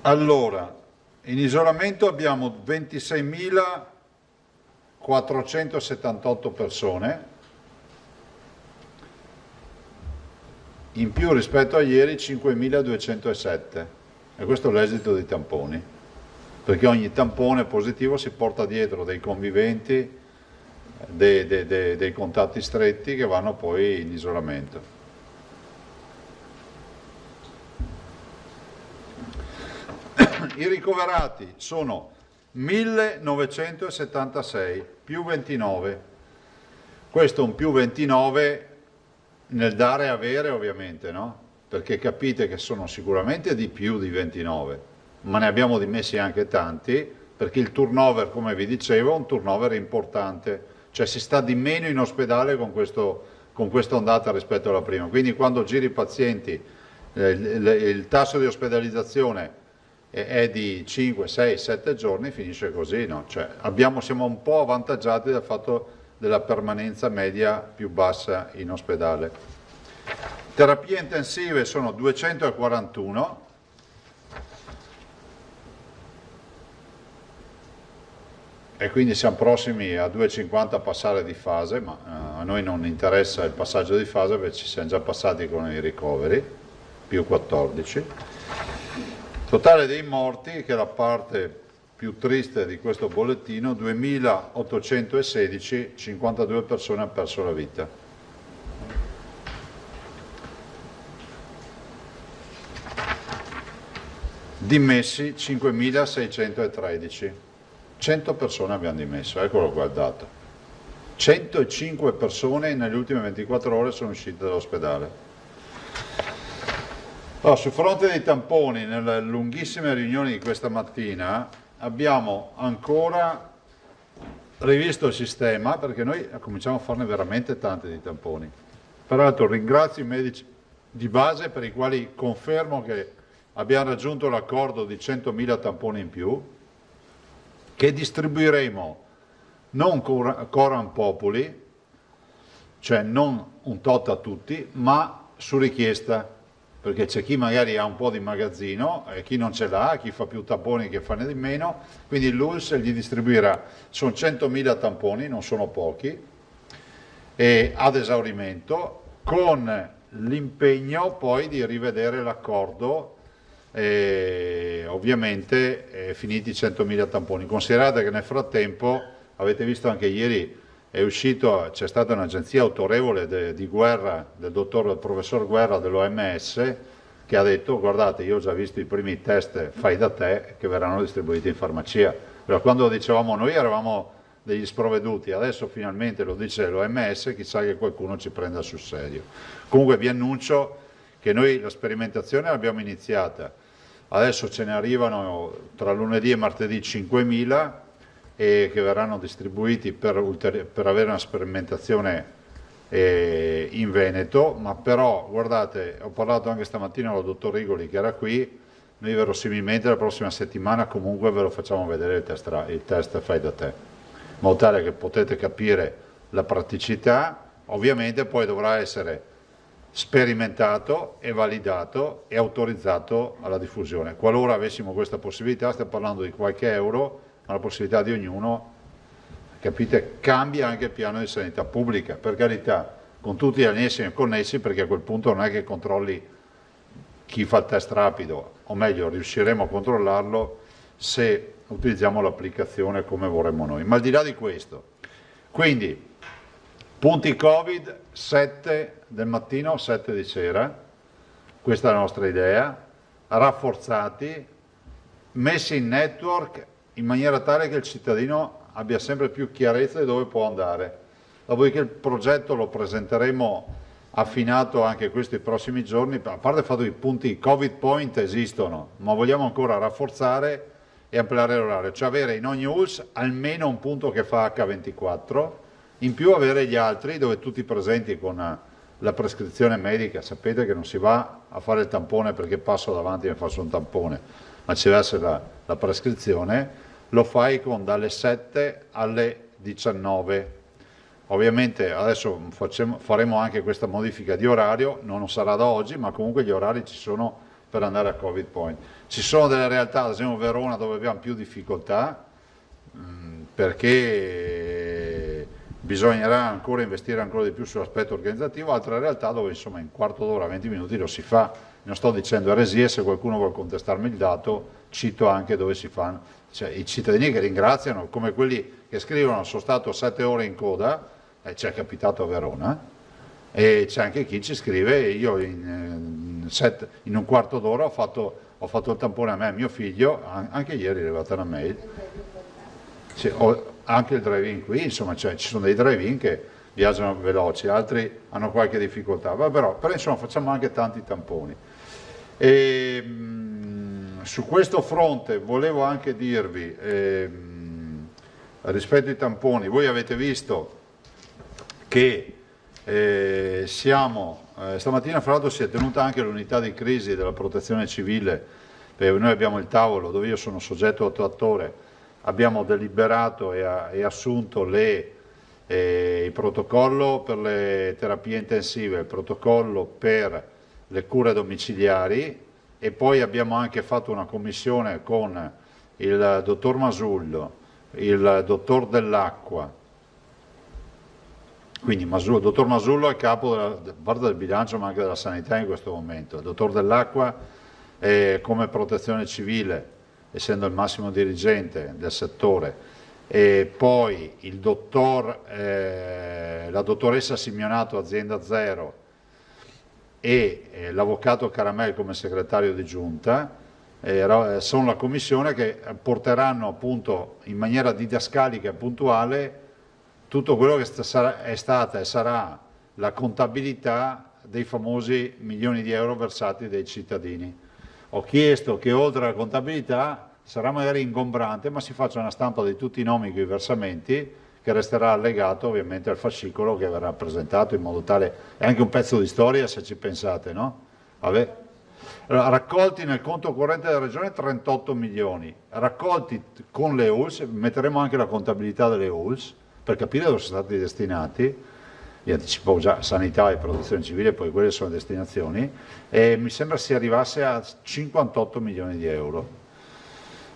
Allora, in isolamento abbiamo 26.478 persone, in più rispetto a ieri 5.207, e questo è l'esito dei tamponi, perché ogni tampone positivo si porta dietro dei conviventi, dei contatti stretti che vanno poi in isolamento. I ricoverati sono 1976, più 29. Questo è un più 29 nel dare e avere, ovviamente, no? Perché capite che sono sicuramente di più di 29, ma ne abbiamo dimessi anche tanti, perché il turnover, come vi dicevo, è un turnover importante, cioè si sta di meno in ospedale con questa ondata rispetto alla prima. Quindi quando giri i pazienti, il tasso di ospedalizzazione è di 5, 6, 7 giorni, finisce così, no? Cioè siamo un po' avvantaggiati dal fatto della permanenza media più bassa in ospedale. Terapie intensive sono 241, e quindi siamo prossimi a 250 a passare di fase, ma a noi non interessa il passaggio di fase perché ci siamo già passati con i ricoveri, più 14. Totale dei morti, che è la parte più triste di questo bollettino, 2.816, 52 persone hanno perso la vita. Dimessi 5.613, 100 persone abbiamo dimesso, eccolo qua il dato. 105 persone nelle ultime 24 ore sono uscite dall'ospedale. Allora, sul fronte dei tamponi, nelle lunghissime riunioni di questa mattina, abbiamo ancora rivisto il sistema, perché noi cominciamo a farne veramente tanti di tamponi. Peraltro ringrazio i medici di base per i quali confermo che abbiamo raggiunto l'accordo di 100.000 tamponi in più, che distribuiremo non coram populi, cioè non un tot a tutti, ma su richiesta, perché c'è chi magari ha un po' di magazzino e chi non ce l'ha, chi fa più tamponi che fa di meno, quindi l'ULSS gli distribuirà, sono 100.000 tamponi, non sono pochi, e ad esaurimento, con l'impegno poi di rivedere l'accordo, ovviamente finiti 100.000 tamponi. Considerate che nel frattempo, avete visto anche ieri, c'è stata un'agenzia autorevole di Guerra, del professor Guerra dell'OMS, che ha detto: guardate, io ho già visto i primi test fai da te che verranno distribuiti in farmacia. Però quando lo dicevamo noi eravamo degli sprovveduti, adesso finalmente lo dice l'OMS, chissà che qualcuno ci prenda sul serio. Comunque vi annuncio che noi la sperimentazione l'abbiamo iniziata, adesso ce ne arrivano tra lunedì e martedì 5.000, e che verranno distribuiti per avere una sperimentazione in Veneto, ma però guardate, ho parlato anche stamattina con il dottor Rigoli che era qui, noi verosimilmente la prossima settimana comunque ve lo facciamo vedere il test fai da te, in modo tale che potete capire la praticità. Ovviamente poi dovrà essere sperimentato e validato e autorizzato alla diffusione. Qualora avessimo questa possibilità, stiamo parlando di qualche euro, ma la possibilità di ognuno, capite, cambia anche il piano di sanità pubblica, per carità, con tutti gli annessi e connessi, perché a quel punto non è che controlli chi fa il test rapido, o meglio riusciremo a controllarlo se utilizziamo l'applicazione come vorremmo noi. Ma al di là di questo, quindi punti Covid 7 del mattino, 7 di sera, questa è la nostra idea, rafforzati, messi in network in maniera tale che il cittadino abbia sempre più chiarezza di dove può andare. Dopodiché il progetto lo presenteremo affinato anche questi prossimi giorni, a parte il fatto che i punti Covid Point esistono, ma vogliamo ancora rafforzare e ampliare l'orario, cioè avere in ogni ULSS almeno un punto che fa H24, in più avere gli altri dove tutti presenti con la prescrizione medica. Sapete che non si va a fare il tampone perché passo davanti e mi faccio un tampone, ma ci deve essere la prescrizione, lo fai dalle 7 alle 19. Ovviamente adesso faremo anche questa modifica di orario, non sarà da oggi, ma comunque gli orari ci sono per andare a Covid Point. Ci sono delle realtà, ad esempio Verona, dove abbiamo più difficoltà, perché bisognerà ancora investire ancora di più sull'aspetto organizzativo, altre realtà dove insomma in quarto d'ora, 20 minuti lo si fa. Non sto dicendo eresie, se qualcuno vuole contestarmi il dato, cito anche dove si fanno. Cioè, i cittadini che ringraziano, come quelli che scrivono sono stato 7 ore in coda, ci è capitato a Verona, e c'è anche chi ci scrive, io in un quarto d'ora ho fatto il tampone a me e a mio figlio, anche ieri è arrivata una mail. Sì, anche il drive-in qui, insomma, ci sono dei drive-in che viaggiano veloci, altri hanno qualche difficoltà, però insomma facciamo anche tanti tamponi. E, su questo fronte volevo anche dirvi, rispetto ai tamponi, voi avete visto che stamattina fra l'altro si è tenuta anche l'unità di crisi della protezione civile, perché noi abbiamo il tavolo dove io sono soggetto attuatore, abbiamo deliberato e assunto il protocollo per le terapie intensive, il protocollo per le cure domiciliari, e poi abbiamo anche fatto una commissione con il dottor Masullo, il dottor Dell'Acqua, quindi il dottor Masullo è capo della parte del bilancio ma anche della sanità in questo momento, il dottor Dell'Acqua come protezione civile, essendo il massimo dirigente del settore, e poi la dottoressa Simeonato, azienda zero, e l'avvocato Caramel come segretario di giunta, sono la commissione che porteranno appunto in maniera didascalica e puntuale tutto quello che è stata e sarà la contabilità dei famosi milioni di euro versati dai cittadini. Ho chiesto che oltre alla contabilità, sarà magari ingombrante, ma si faccia una stampa di tutti i nomi con i versamenti, che resterà allegato ovviamente al fascicolo che verrà presentato, in modo tale, è anche un pezzo di storia se ci pensate, no? Vabbè. Allora, raccolti nel conto corrente della Regione 38 milioni, raccolti con le ULS, metteremo anche la contabilità delle ULS, per capire dove sono stati destinati, vi anticipo già sanità e protezione civile, poi quelle sono le destinazioni, e mi sembra si arrivasse a 58 milioni di euro,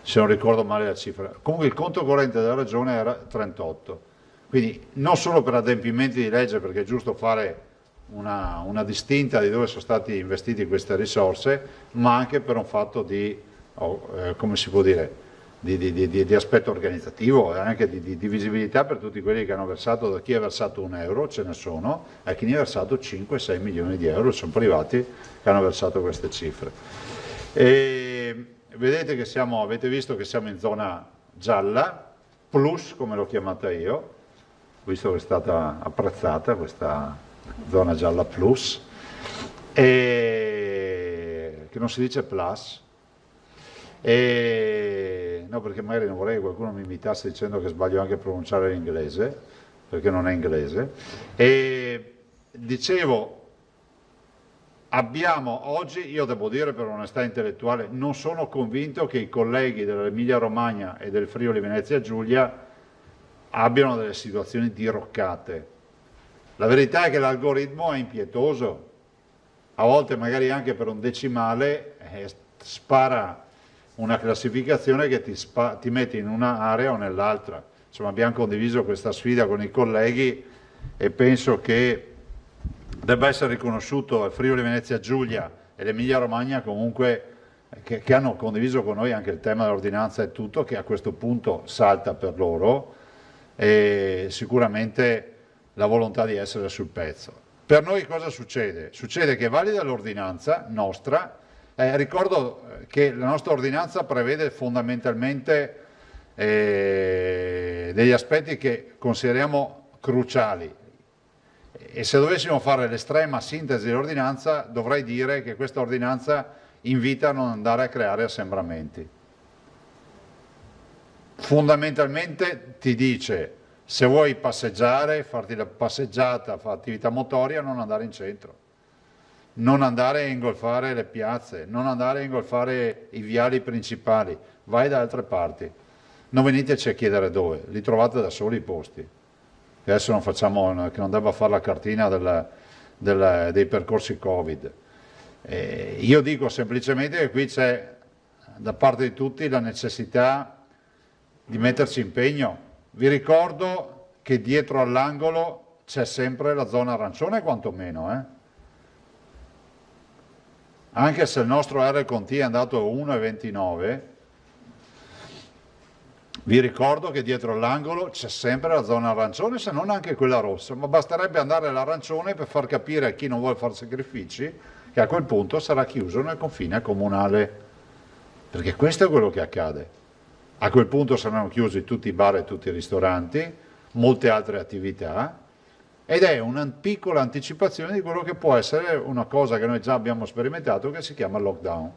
se non ricordo male la cifra. Comunque il conto corrente della Regione era 38, quindi non solo per adempimenti di legge, perché è giusto fare una distinta di dove sono stati investiti queste risorse, ma anche per un fatto di, come si può dire, di aspetto organizzativo e anche di visibilità per tutti quelli che hanno versato. Da chi ha versato 1 euro, ce ne sono, e chi ne ha versato 5-6 milioni di euro, sono privati che hanno versato queste cifre. E vedete che avete visto che siamo in zona gialla, plus come l'ho chiamata io, visto che è stata apprezzata questa zona gialla plus, e che non si dice plus, no, perché magari non vorrei che qualcuno mi imitasse dicendo che sbaglio anche a pronunciare l'inglese, perché non è inglese. E dicevo, abbiamo oggi, io devo dire per onestà intellettuale, non sono convinto che i colleghi dell'Emilia Romagna e del Friuli Venezia Giulia abbiano delle situazioni diroccate. La verità è che l'algoritmo è impietoso, a volte magari anche per un decimale spara una classificazione che ti mette in una area o nell'altra. Insomma, abbiamo condiviso questa sfida con i colleghi e penso che debba essere riconosciuto al Friuli Venezia Giulia e l'Emilia Romagna comunque che hanno condiviso con noi anche il tema dell'ordinanza e tutto, che a questo punto salta per loro, e sicuramente la volontà di essere sul pezzo. Per noi cosa succede? Succede che valida l'ordinanza nostra. Ricordo che la nostra ordinanza prevede fondamentalmente degli aspetti che consideriamo cruciali, e se dovessimo fare l'estrema sintesi dell'ordinanza dovrei dire che questa ordinanza invita a non andare a creare assembramenti. Fondamentalmente ti dice Se vuoi passeggiare, farti la passeggiata, fare attività motoria, non andare in centro, non andare a ingolfare le piazze, non andare a ingolfare i viali principali, vai da altre parti. Non veniteci a chiedere dove, li trovate da soli i posti. Adesso non facciamo, che non debba fare la cartina dei percorsi Covid. Io dico semplicemente che qui c'è da parte di tutti la necessità di metterci impegno. Vi ricordo che dietro all'angolo c'è sempre la zona arancione quantomeno. Anche se il nostro R/T è andato a 1,29, vi ricordo che dietro all'angolo c'è sempre la zona arancione, se non anche quella rossa, ma basterebbe andare all'arancione per far capire a chi non vuole fare sacrifici che a quel punto sarà chiuso nel confine comunale, perché questo è quello che accade. A quel punto saranno chiusi tutti i bar e tutti i ristoranti, molte altre attività, ed è una piccola anticipazione di quello che può essere una cosa che noi già abbiamo sperimentato, che si chiama lockdown.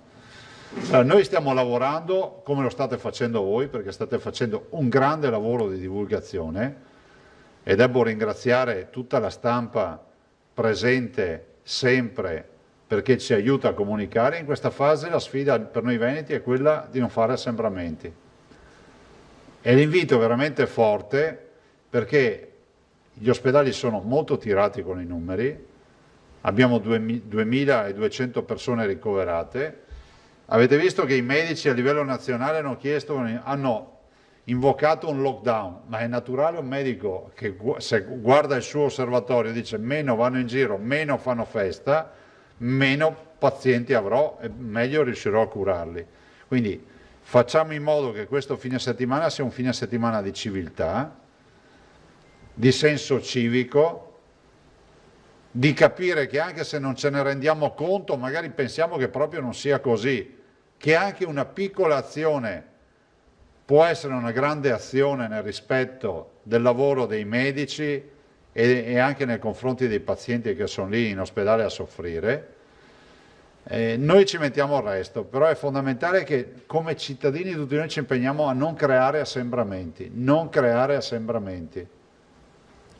Noi stiamo lavorando come lo state facendo voi, perché state facendo un grande lavoro di divulgazione, e devo ringraziare tutta la stampa presente sempre, perché ci aiuta a comunicare. In questa fase la sfida per noi veneti è quella di non fare assembramenti. E l'invito è veramente forte, perché gli ospedali sono molto tirati con i numeri, abbiamo 2.200 persone ricoverate. Avete visto che i medici a livello nazionale hanno invocato un lockdown, ma è naturale un medico che se guarda il suo osservatorio dice meno vanno in giro, meno fanno festa, meno pazienti avrò e meglio riuscirò a curarli. Quindi facciamo in modo che questo fine settimana sia un fine settimana di civiltà, di senso civico, di capire che anche se non ce ne rendiamo conto, magari pensiamo che proprio non sia così, che anche una piccola azione può essere una grande azione nel rispetto del lavoro dei medici e anche nei confronti dei pazienti che sono lì in ospedale a soffrire. Noi ci mettiamo il resto, però è fondamentale che come cittadini tutti noi ci impegniamo a non creare assembramenti,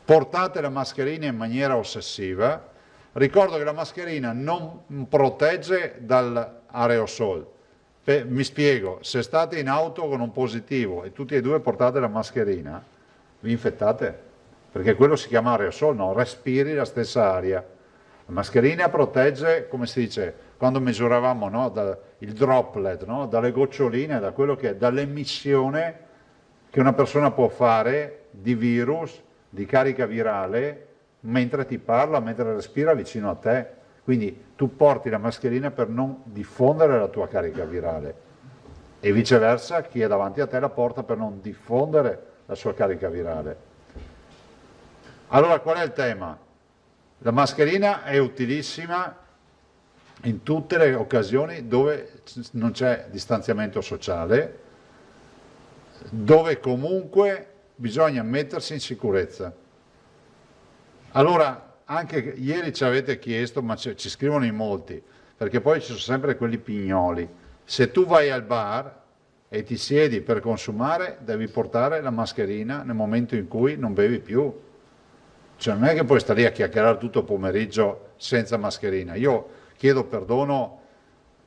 Portate la mascherina in maniera ossessiva. Ricordo che la mascherina non protegge dall'aerosol. Mi spiego, se state in auto con un positivo e tutti e due portate la mascherina, vi infettate, perché quello si chiama aerosol, no? Respiri la stessa aria. La mascherina protegge, come si dice, quando misuravamo, no? Il droplet, no? Dalle goccioline, da quello che è, dall'emissione che una persona può fare di virus, di carica virale, mentre ti parla, mentre respira vicino a te. Quindi tu porti la mascherina per non diffondere la tua carica virale e viceversa chi è davanti a te la porta per non diffondere la sua carica virale. Allora qual è il tema? La mascherina è utilissima in tutte le occasioni dove non c'è distanziamento sociale, dove comunque bisogna mettersi in sicurezza. Allora, anche ieri ci avete chiesto, ma ci scrivono in molti, perché poi ci sono sempre quelli pignoli. Se tu vai al bar e ti siedi per consumare, devi portare la mascherina nel momento in cui non bevi più. Cioè non è che puoi stare lì a chiacchierare tutto il pomeriggio senza mascherina. Io chiedo perdono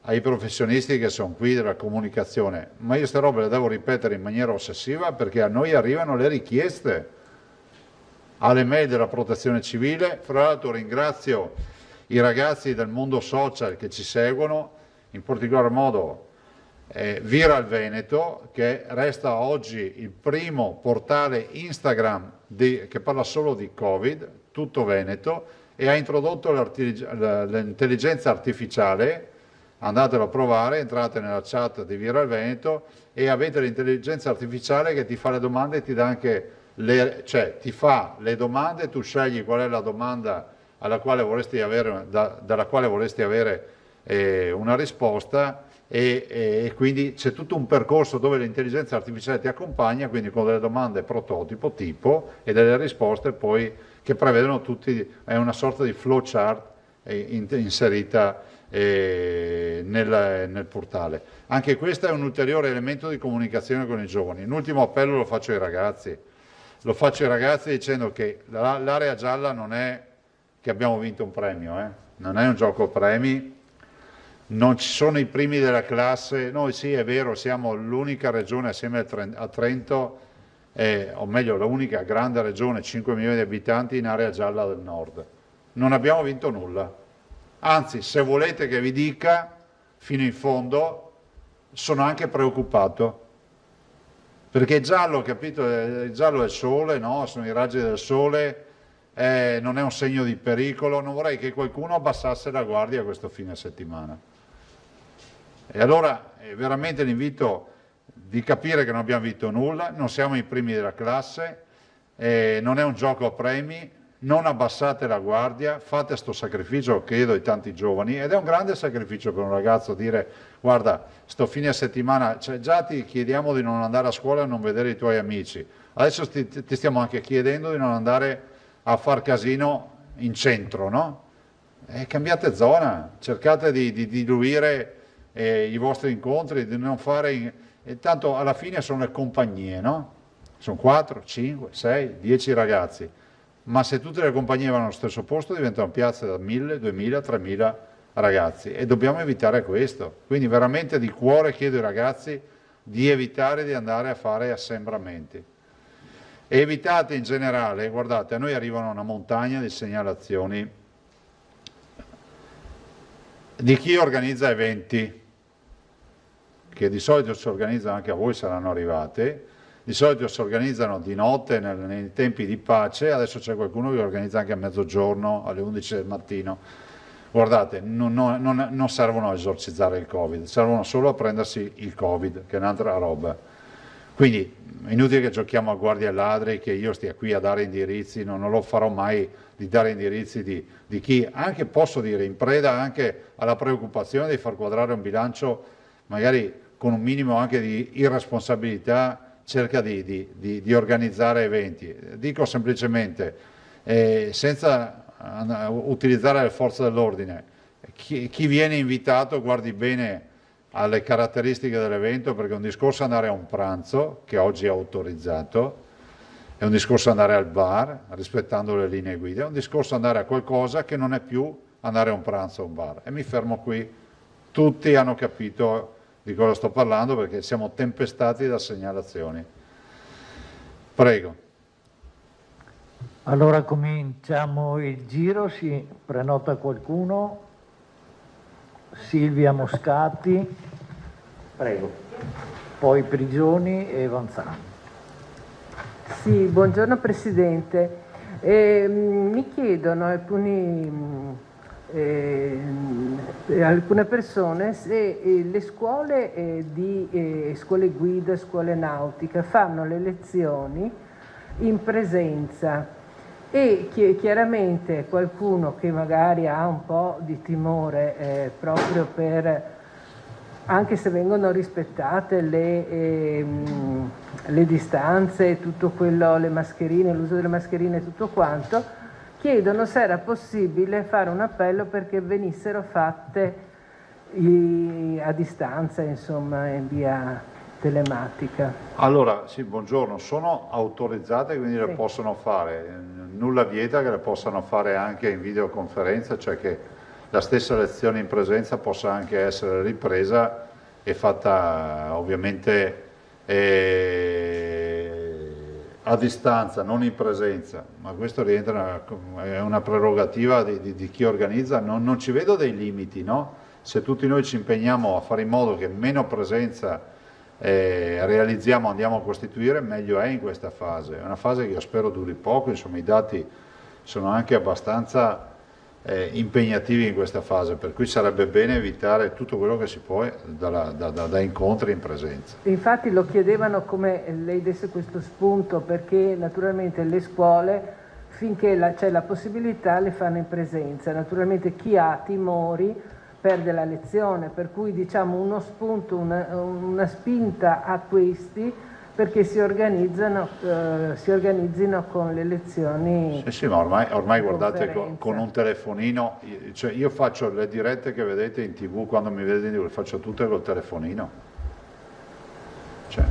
ai professionisti che sono qui della comunicazione, ma io queste robe le devo ripetere in maniera ossessiva perché a noi arrivano le richieste alle mail della Protezione Civile. Fra l'altro ringrazio i ragazzi del mondo social che ci seguono, in particolar modo Viral Veneto, che resta oggi il primo portale Instagram che parla solo di Covid, tutto Veneto, e ha introdotto l'intelligenza artificiale. Andatelo a provare, entrate nella chat di Viral Veneto e avete l'intelligenza artificiale che ti fa le domande e ti dà anche ti fa le domande, tu scegli qual è la domanda alla quale vorresti avere, dalla quale vorresti avere una risposta e quindi c'è tutto un percorso dove l'intelligenza artificiale ti accompagna, quindi con delle domande prototipo, tipo, e delle risposte poi che prevedono è una sorta di flowchart inserita nel portale. Anche questo è un ulteriore elemento di comunicazione con i giovani. Un ultimo appello lo faccio ai ragazzi. lo faccio ai ragazzi dicendo che l'area gialla non è che abbiamo vinto un premio, non è un gioco premi, non ci sono i primi della classe, noi sì è vero siamo l'unica regione assieme a Trento, o meglio l'unica grande regione, 5 milioni di abitanti in area gialla del nord, non abbiamo vinto nulla, anzi se volete che vi dica fino in fondo sono anche preoccupato. Perché giallo, capito, il giallo è il sole, no? Sono i raggi del sole, non è un segno di pericolo, non vorrei che qualcuno abbassasse la guardia questo fine settimana. E allora veramente l'invito di capire che non abbiamo vinto nulla, non siamo i primi della classe, non è un gioco a premi, non abbassate la guardia, fate sto sacrificio, chiedo ai tanti giovani, ed è un grande sacrificio per un ragazzo dire guarda, sto fine settimana, cioè già ti chiediamo di non andare a scuola e non vedere i tuoi amici, adesso ti stiamo anche chiedendo di non andare a far casino in centro, no? Cambiate zona, cercate di diluire i vostri incontri, di non fare... tanto alla fine sono le compagnie, no? Sono 4, 5, 6, 10 ragazzi. Ma se tutte le compagnie vanno allo stesso posto diventano piazze da 1000, 2000, 3000 ragazzi e dobbiamo evitare questo. Quindi veramente di cuore chiedo ai ragazzi di evitare di andare a fare assembramenti. E evitate in generale, guardate, a noi arrivano una montagna di segnalazioni di chi organizza eventi, che di solito si organizzano, anche a voi saranno arrivate, di solito si organizzano di notte nei tempi di pace, adesso c'è qualcuno che organizza anche a mezzogiorno, alle 11 del mattino. Guardate, non servono a esorcizzare il Covid, servono solo a prendersi il Covid, che è un'altra roba. Quindi è inutile che giochiamo a guardie ladri, che io stia qui a dare indirizzi, non lo farò mai di dare indirizzi di chi, anche posso dire, in preda anche alla preoccupazione di far quadrare un bilancio magari con un minimo anche di irresponsabilità, cerca di organizzare eventi. Dico semplicemente, senza utilizzare le forze dell'ordine, chi viene invitato guardi bene alle caratteristiche dell'evento, perché è un discorso andare a un pranzo, che oggi è autorizzato, è un discorso andare al bar, rispettando le linee guida, è un discorso andare a qualcosa che non è più andare a un pranzo o a un bar. E mi fermo qui, tutti hanno capito di cosa sto parlando perché siamo tempestati da segnalazioni. Prego. Allora cominciamo il giro, si prenota qualcuno? Silvia Moscati, prego. Poi Prigioni e Vanzani. Sì, buongiorno Presidente. Mi chiedono alcune persone se le scuole scuole guida, scuole nautiche fanno le lezioni in presenza e chiaramente qualcuno che magari ha un po' di timore proprio per, anche se vengono rispettate le distanze, tutto quello, le mascherine, l'uso delle mascherine e tutto quanto, chiedono se era possibile fare un appello perché venissero fatte a distanza, insomma, in via telematica. Allora, sì, buongiorno, sono autorizzate, quindi le possono fare, nulla vieta che le possano fare anche in videoconferenza, cioè che la stessa lezione in presenza possa anche essere ripresa e fatta ovviamente a distanza, non in presenza, ma questo rientra, è una prerogativa di chi organizza, non ci vedo dei limiti, no? Se tutti noi ci impegniamo a fare in modo che meno presenza realizziamo, andiamo a costituire, meglio è in questa fase. È una fase che io spero duri poco, insomma i dati sono anche abbastanza impegnativi in questa fase, per cui sarebbe bene evitare tutto quello che si può da incontri in presenza. Infatti lo chiedevano come lei desse questo spunto, perché naturalmente le scuole finché c'è la possibilità le fanno in presenza, naturalmente chi ha timori perde la lezione, per cui diciamo uno spunto, una spinta a questi perché si organizzino con le lezioni. Sì, ma ormai guardate con un telefonino, cioè io faccio le dirette che vedete in TV, quando mi vedete le faccio tutte col telefonino. Cioè,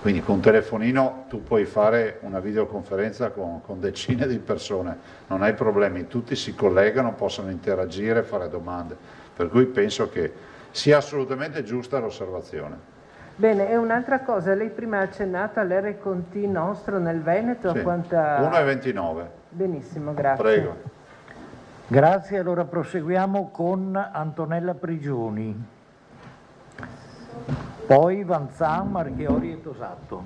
Quindi con un telefonino tu puoi fare una videoconferenza con decine di persone, non hai problemi, tutti si collegano, possono interagire, fare domande, per cui penso che sia assolutamente giusta l'osservazione. Bene, e un'altra cosa, lei prima ha accennato all'R&T nostro nel Veneto, Sì, quanta... 1,29. Benissimo, grazie. Prego. Grazie, allora proseguiamo con Antonella Prigioni, poi Vanzan, Marchiori e Tosato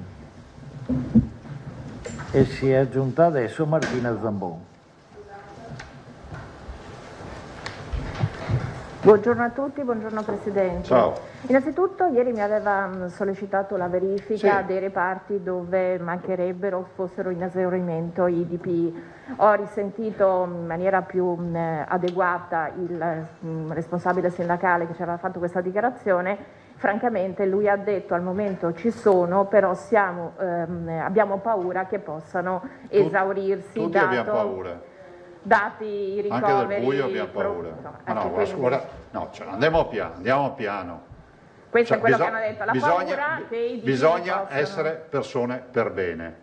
e si è aggiunta adesso Martina Zambon. Buongiorno a tutti, buongiorno Presidente. Ciao. Innanzitutto ieri mi aveva sollecitato la verifica Sì. dei reparti dove mancherebbero, fossero in esaurimento i DPI. Ho risentito in maniera più adeguata il responsabile sindacale che ci aveva fatto questa dichiarazione. Francamente lui ha detto al momento ci sono, però abbiamo paura che possano esaurirsi. Tutti abbiamo paura. Dati i ricoveri. Anche del buio abbiamo paura. Andiamo piano. Questo è quello che hanno detto, la paura che i DPI bisogna possano... essere persone per bene.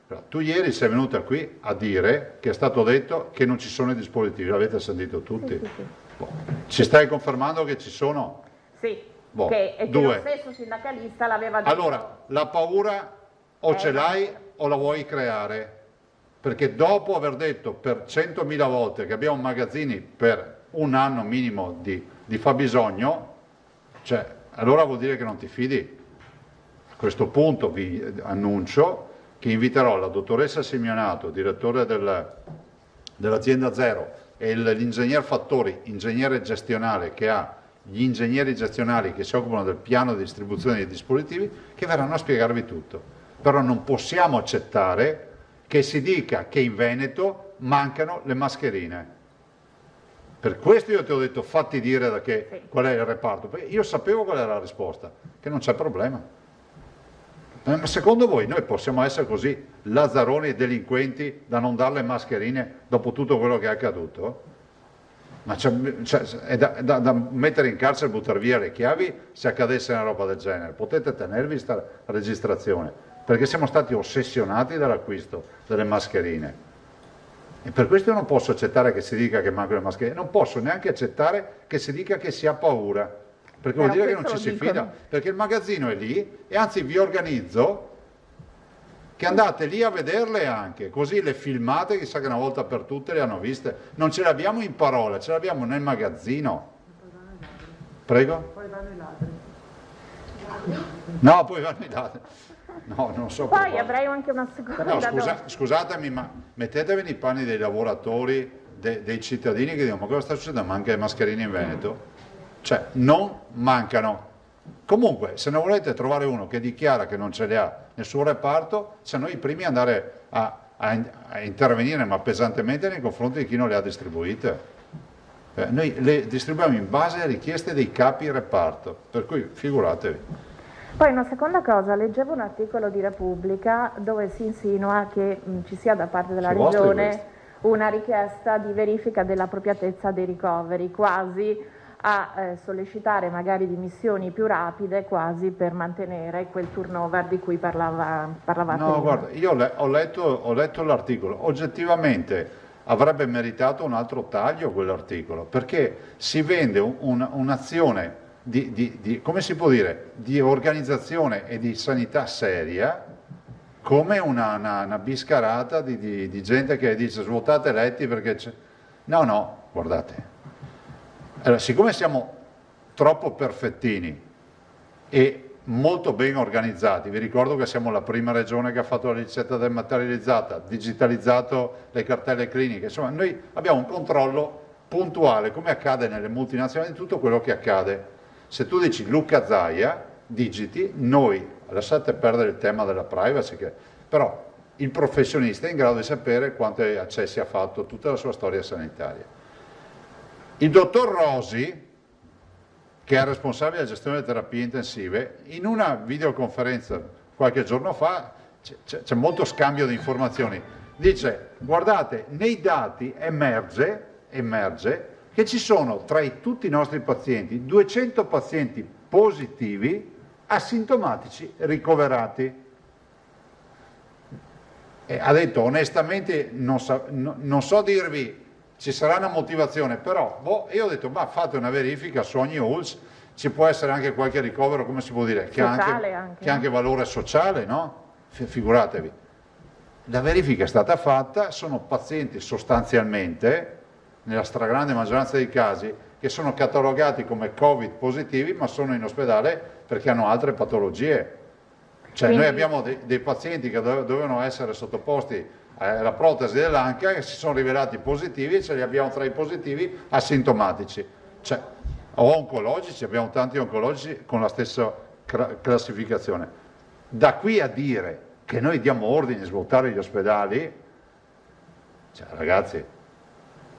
Però, tu ieri sei venuta qui a dire che è stato detto che non ci sono i dispositivi, l'avete sentito tutti? Sì. Ci stai confermando che ci sono? Sì, Boh, che due. lo stesso sindacalista l'aveva detto. Allora, la paura o ce l'hai o la vuoi creare? Perché dopo aver detto per 100.000 volte che abbiamo magazzini per un anno minimo di fabbisogno, cioè, allora vuol dire che non ti fidi. A questo punto vi annuncio che inviterò la dottoressa Simeonato, direttore dell'azienda Zero, e l'ingegner Fattori, ingegnere gestionale, che ha gli ingegneri gestionali che si occupano del piano di distribuzione dei dispositivi, che verranno a spiegarvi tutto. Però non possiamo accettare che si dica che in Veneto mancano le mascherine. Per questo io ti ho detto fatti dire qual è il reparto, perché io sapevo qual era la risposta, che non c'è problema. Ma secondo voi noi possiamo essere così lazzaroni e delinquenti da non dare le mascherine dopo tutto quello che è accaduto? Ma è da mettere in carcere e buttare via le chiavi se accadesse una roba del genere. Potete tenervi questa registrazione, perché siamo stati ossessionati dall'acquisto delle mascherine. E per questo io non posso accettare che si dica che mancano le mascherine, non posso neanche accettare che si dica che si ha paura, perché vuol dire che non ci si fida, perché il magazzino è lì e anzi vi organizzo che andate lì a vederle anche, così le filmate, chissà che una volta per tutte le hanno viste. Non ce le abbiamo in parola, ce le abbiamo nel magazzino. Prego? Poi vanno i ladri. No, poi vanno i ladri. No, non so. Poi avrei anche una seconda domanda. Scusatemi, ma mettetevi nei panni dei lavoratori, dei cittadini che dicono ma cosa sta succedendo? Manca le mascherine in Veneto? Cioè, non mancano. Comunque, se ne volete trovare uno che dichiara che non ce le ha nel suo reparto, siamo noi i primi ad andare a intervenire, ma pesantemente nei confronti di chi non le ha distribuite. Noi le distribuiamo in base alle richieste dei capi reparto, per cui figuratevi. Poi una seconda cosa, leggevo un articolo di Repubblica dove si insinua che ci sia da parte della Regione una richiesta di verifica dell'appropriatezza dei ricoveri, quasi a sollecitare magari dimissioni più rapide, quasi per mantenere quel turnover di cui parlavate. No, guarda, io ho letto l'articolo, oggettivamente avrebbe meritato un altro taglio quell'articolo, perché si vende un'azione come si può dire, di organizzazione e di sanità seria, come una biscarata di gente che dice svuotate letti perché c'è... No, guardate. Allora, siccome siamo troppo perfettini e molto ben organizzati, vi ricordo che siamo la prima regione che ha fatto la ricetta dematerializzata, digitalizzato le cartelle cliniche, insomma noi abbiamo un controllo puntuale, come accade nelle multinazionali, di tutto quello che accade. Se tu dici Luca Zaia, digiti, noi, lasciate perdere il tema della privacy, però il professionista è in grado di sapere quanti accessi ha fatto, tutta la sua storia sanitaria. Il dottor Rosi, che è responsabile della gestione delle terapie intensive, in una videoconferenza qualche giorno fa, c'è molto scambio di informazioni, dice guardate, nei dati emerge che ci sono tra tutti i nostri pazienti 200 pazienti positivi asintomatici ricoverati. ha detto onestamente non so dirvi, ci sarà una motivazione, però io ho detto fate una verifica su ogni ULSS, ci può essere anche qualche ricovero, come si può dire, che ha anche valore sociale, no? Figuratevi. La verifica è stata fatta, sono pazienti sostanzialmente, nella stragrande maggioranza dei casi, che sono catalogati come Covid positivi, ma sono in ospedale perché hanno altre patologie. Cioè quindi noi abbiamo dei pazienti che dovevano essere sottoposti alla protesi dell'anca che si sono rivelati positivi e ce li abbiamo tra i positivi asintomatici. Cioè, o oncologici, abbiamo tanti oncologici con la stessa classificazione. Da qui a dire che noi diamo ordine di svuotare gli ospedali, cioè, ragazzi,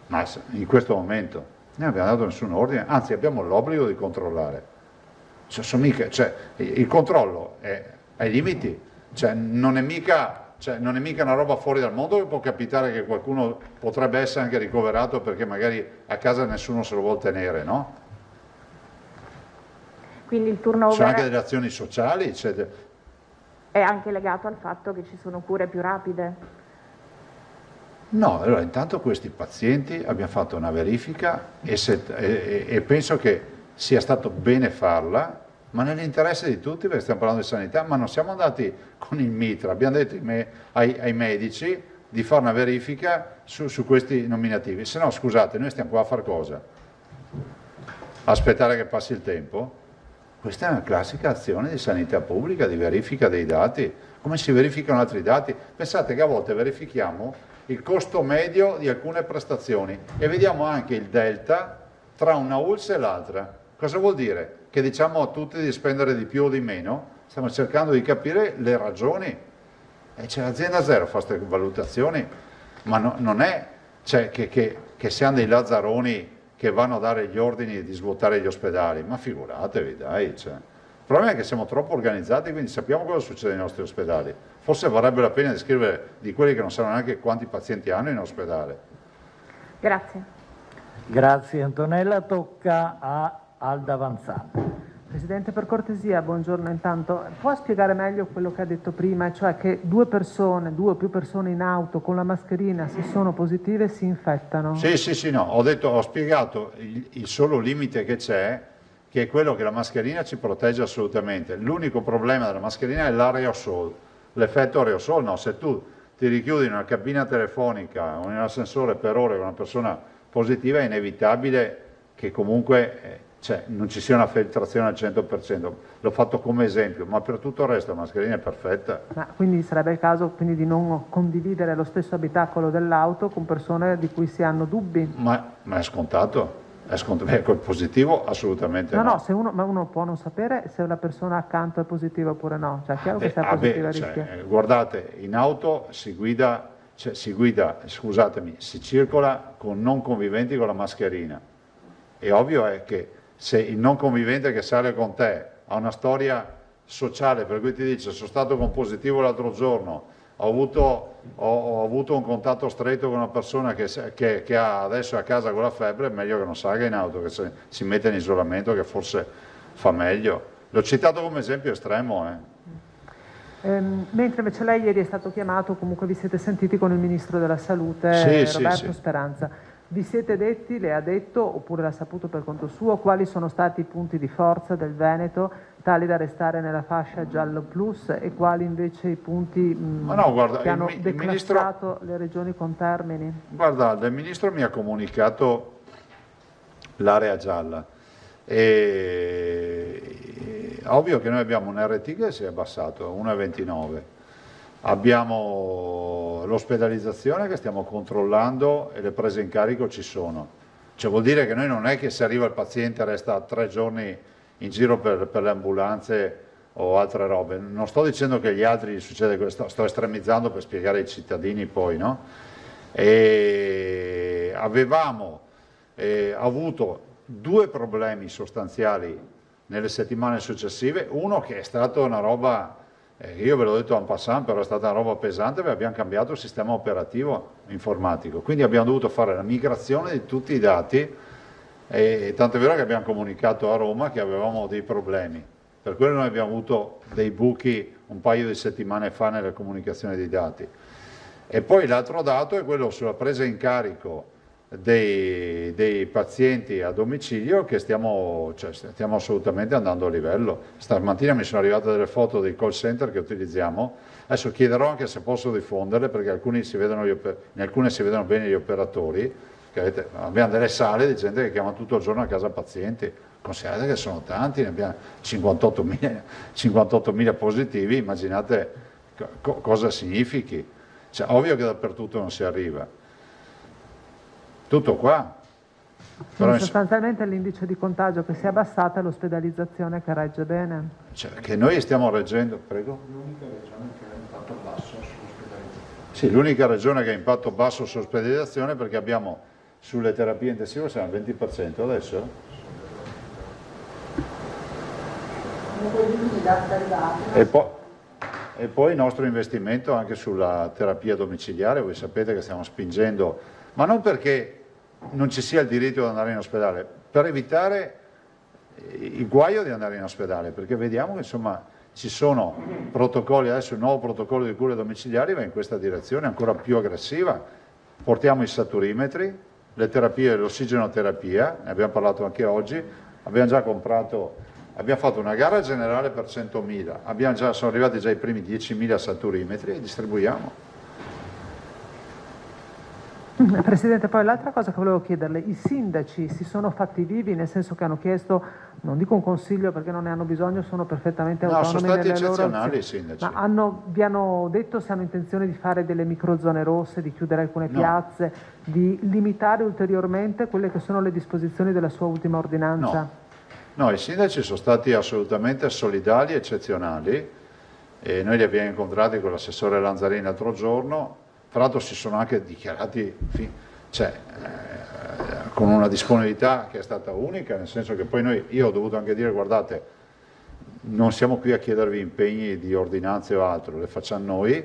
ma in questo momento noi non abbiamo dato nessun ordine, anzi abbiamo l'obbligo di controllare. Cioè, il controllo è ai limiti, cioè, non è mica una roba fuori dal mondo che può capitare che qualcuno potrebbe essere anche ricoverato perché magari a casa nessuno se lo vuol tenere, no? Quindi il turnover ci sono anche delle azioni sociali, eccetera. È anche legato al fatto che ci sono cure più rapide? No, allora intanto questi pazienti abbiamo fatto una verifica e penso che sia stato bene farla, ma nell'interesse di tutti, perché stiamo parlando di sanità, ma non siamo andati con il mitra, abbiamo detto ai medici di fare una verifica su questi nominativi, se no scusate, noi stiamo qua a fare cosa? Aspettare che passi il tempo? Questa è una classica azione di sanità pubblica, di verifica dei dati, come si verificano altri dati. Pensate che a volte verifichiamo il costo medio di alcune prestazioni e vediamo anche il delta tra una ULSS e l'altra. Cosa vuol dire? Che diciamo a tutti di spendere di più o di meno? Stiamo cercando di capire le ragioni. E c'è l'azienda zero fa queste valutazioni, ma non è che siamo dei lazzaroni che vanno a dare gli ordini di svuotare gli ospedali, ma figuratevi, dai. Cioè. Il problema è che siamo troppo organizzati, quindi sappiamo cosa succede nei nostri ospedali. Forse varrebbe la pena di scrivere di quelli che non sanno neanche quanti pazienti hanno in ospedale. Grazie. Grazie Antonella, tocca a Alda Vanzana. Presidente, per cortesia, buongiorno intanto, può spiegare meglio quello che ha detto prima, cioè che due o più persone in auto con la mascherina, se sono positive, si infettano? Sì, no, ho spiegato il solo limite che c'è, che è quello che la mascherina ci protegge assolutamente. L'unico problema della mascherina è l'aerosol, l'effetto aerosol, no, se tu ti richiudi in una cabina telefonica o in un ascensore per ore con una persona positiva è inevitabile che comunque non ci sia una filtrazione al 100%, l'ho fatto come esempio, ma per tutto il resto la mascherina è perfetta. Ma quindi sarebbe il caso di non condividere lo stesso abitacolo dell'auto con persone di cui si hanno dubbi? Ma è scontato, col positivo assolutamente no. No, ma uno può non sapere se la persona accanto è positiva oppure no, cioè è chiaro che se è positiva rischia. Guardate, in auto si circola con non conviventi con la mascherina. È ovvio che se il non convivente che sale con te ha una storia sociale per cui ti dice sono stato con positivo l'altro giorno, ho avuto un contatto stretto con una persona che ha adesso è a casa con la febbre, è meglio che non salga in auto, che si metta in isolamento, che forse fa meglio. L'ho citato come esempio estremo. Mentre invece lei ieri è stato chiamato, comunque vi siete sentiti con il Ministro della Salute, Roberto Speranza. Vi siete detti, le ha detto, oppure l'ha saputo per conto suo, quali sono stati i punti di forza del Veneto tali da restare nella fascia giallo plus e quali invece i punti che hanno declassato le regioni con Termini? Guarda, il Ministro mi ha comunicato l'area gialla. Ovvio che noi abbiamo un RT che si è abbassato, 1,29. Abbiamo l'ospedalizzazione che stiamo controllando e le prese in carico ci sono. Cioè vuol dire che noi non è che se arriva il paziente resta 3 giorni in giro per le ambulanze o altre robe. Non sto dicendo che agli altri succede questo, sto estremizzando per spiegare ai cittadini poi, no? E avevamo avuto 2 problemi sostanziali nelle settimane successive, uno che è stato una roba, io ve l'ho detto en passant, però è stata una roba pesante perché abbiamo cambiato il sistema operativo informatico, quindi abbiamo dovuto fare la migrazione di tutti i dati e tanto è vero che abbiamo comunicato a Roma che avevamo dei problemi, per quello noi abbiamo avuto dei buchi un paio di settimane fa nella comunicazione dei dati. E poi l'altro dato è quello sulla presa in carico dei pazienti a domicilio, che stiamo assolutamente andando a livello. Stamattina mi sono arrivate delle foto dei call center che utilizziamo, adesso chiederò anche se posso diffonderle, perché in alcune si vedono bene gli operatori, che abbiamo delle sale di gente che chiama tutto il giorno a casa pazienti, considerate che sono tanti, ne abbiamo 58.000 positivi, immaginate cosa significhi, cioè, ovvio che dappertutto non si arriva. Tutto qua. Però sostanzialmente l'indice di contagio che si è abbassato e l'ospedalizzazione che regge bene. Cioè, che noi stiamo reggendo, prego? L'unica regione che ha impatto basso sull'ospedalizzazione. Sì, l'unica regione che ha impatto basso sull'ospedalizzazione, perché abbiamo sulle terapie intensive siamo al 20% adesso. E poi il nostro investimento anche sulla terapia domiciliare, voi sapete che stiamo spingendo, ma non perché non ci sia il diritto di andare in ospedale, per evitare il guaio di andare in ospedale, perché vediamo che insomma ci sono protocolli, adesso il nuovo protocollo di cure domiciliari va in questa direzione ancora più aggressiva, portiamo i saturimetri, le terapie, l'ossigenoterapia, ne abbiamo parlato anche oggi, abbiamo già comprato, abbiamo fatto una gara generale per 100.000, sono arrivati già i primi 10.000 saturimetri e distribuiamo. Presidente, poi l'altra cosa che volevo chiederle, i sindaci si sono fatti vivi, nel senso che hanno chiesto, non dico un consiglio perché non ne hanno bisogno, sono perfettamente autonomi sono stati nelle loro eccezionali azioni. i sindaci. Ma vi hanno detto se hanno intenzione di fare delle microzone rosse, di chiudere alcune piazze, di limitare ulteriormente quelle che sono le disposizioni della sua ultima ordinanza? No, i sindaci sono stati assolutamente solidali, eccezionali, e noi li abbiamo incontrati con l'assessore Lanzarini l'altro giorno. Tra l'altro si sono anche dichiarati con una disponibilità che è stata unica, nel senso che poi io ho dovuto anche dire: guardate, non siamo qui a chiedervi impegni di ordinanze o altro, le facciamo noi,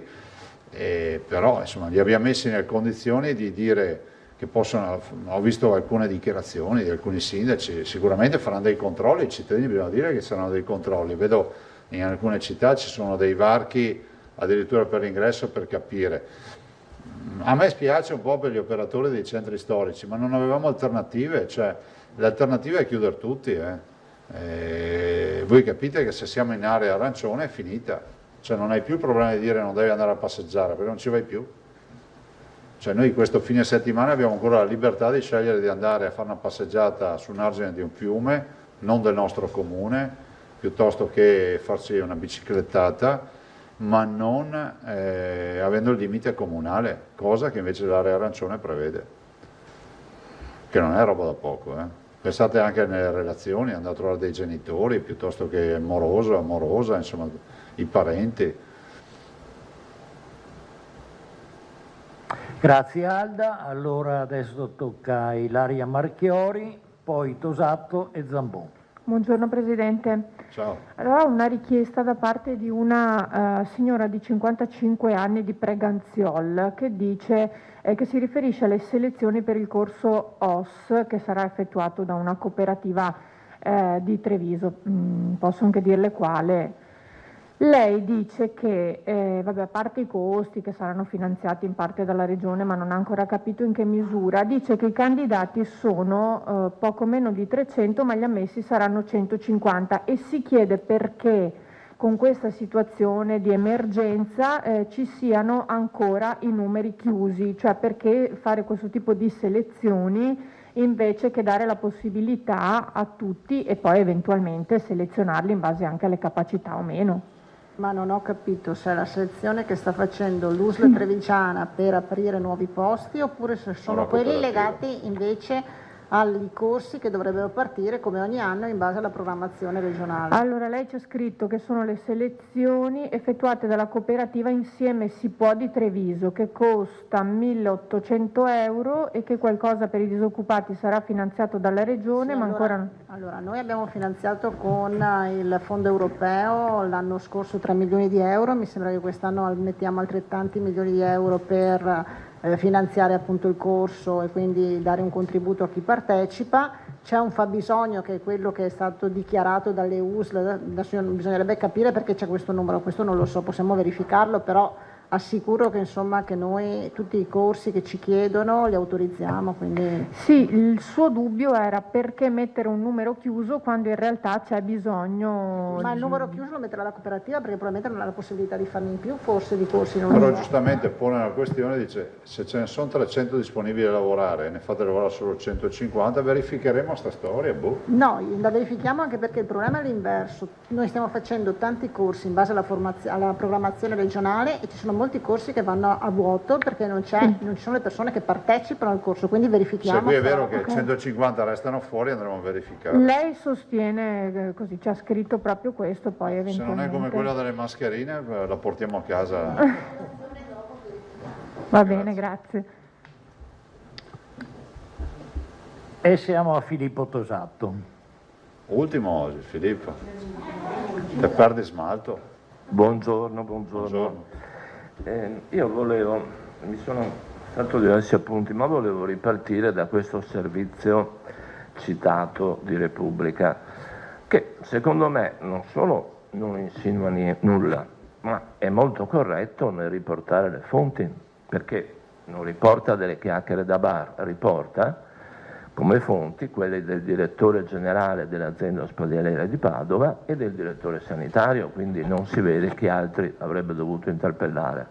però insomma li abbiamo messi nelle condizioni di dire che possono. Ho visto alcune dichiarazioni di alcuni sindaci, sicuramente faranno dei controlli, i cittadini bisogna dire che saranno dei controlli, vedo in alcune città ci sono dei varchi addirittura per l'ingresso per capire. A me spiace un po' per gli operatori dei centri storici, ma non avevamo alternative, cioè l'alternativa è chiudere tutti. Voi capite che se siamo in area arancione è finita, cioè non hai più il problema di dire non devi andare a passeggiare, perché non ci vai più. Cioè noi questo fine settimana abbiamo ancora la libertà di scegliere di andare a fare una passeggiata su un argine di un fiume, non del nostro comune, piuttosto che farci una biciclettata, ma non avendo il limite comunale, cosa che invece l'area arancione prevede, che non è roba da poco. Pensate anche nelle relazioni, andate a trovare dei genitori piuttosto che moroso, amorosa, insomma i parenti. Grazie Alda, allora adesso tocca a Ilaria Marchiori, poi Tosato e Zambon. Buongiorno Presidente. Ciao. Allora ho una richiesta da parte di una signora di 55 anni di Preganziol che dice che si riferisce alle selezioni per il corso OS che sarà effettuato da una cooperativa di Treviso, posso anche dirle quale. Lei dice che, a parte i costi che saranno finanziati in parte dalla Regione, ma non ha ancora capito in che misura, dice che i candidati sono poco meno di 300, ma gli ammessi saranno 150 e si chiede perché con questa situazione di emergenza ci siano ancora i numeri chiusi, cioè perché fare questo tipo di selezioni invece che dare la possibilità a tutti e poi eventualmente selezionarli in base anche alle capacità o meno. Ma non ho capito se è la selezione che sta facendo l'USL Trevigiana per aprire nuovi posti oppure se sono quelli legati invece agli corsi che dovrebbero partire come ogni anno in base alla programmazione regionale. Allora lei ci ha scritto che sono le selezioni effettuate dalla cooperativa Insieme Si Può di Treviso che costa 1.800 euro e che qualcosa per i disoccupati sarà finanziato dalla Regione, sì, ma allora, ancora... Allora, noi abbiamo finanziato con il fondo europeo l'anno scorso 3 milioni di euro, mi sembra che quest'anno mettiamo altrettanti milioni di euro per finanziare appunto il corso e quindi dare un contributo a chi partecipa. C'è un fabbisogno che è quello che è stato dichiarato dalle USL, adesso bisognerebbe capire perché c'è questo numero, questo non lo so, possiamo verificarlo, però assicuro che insomma che noi tutti i corsi che ci chiedono li autorizziamo, quindi... Sì, il suo dubbio era perché mettere un numero chiuso quando in realtà c'è bisogno... Ma il numero chiuso lo metterà la cooperativa perché probabilmente non ha la possibilità di farne in più, forse di corsi non Però lo so. giustamente pone la questione, dice se ce ne sono 300 disponibili a lavorare e ne fate lavorare solo 150, verificheremo sta storia, boh. No, la verifichiamo anche perché il problema è l'inverso. Noi stiamo facendo tanti corsi in base alla programmazione regionale e ci sono molti corsi che vanno a vuoto perché non ci sono le persone che partecipano al corso, quindi verifichiamo. Se qui è vero che 150 restano fuori, andremo a verificare. Lei sostiene, così ci ha scritto proprio questo, poi eventualmente... Se non è come quella delle mascherine, la portiamo a casa. Va bene, grazie. E siamo a Filippo Tosato. Ultimo oggi, Filippo. Te perdi smalto. Buongiorno. Io mi sono fatto diversi appunti, ma volevo ripartire da questo servizio citato di Repubblica, che secondo me non solo non insinua nulla, ma è molto corretto nel riportare le fonti, perché non riporta delle chiacchiere da bar, riporta come fonti quelle del direttore generale dell'azienda ospedaliera di Padova e del direttore sanitario, quindi non si vede chi altri avrebbe dovuto interpellare.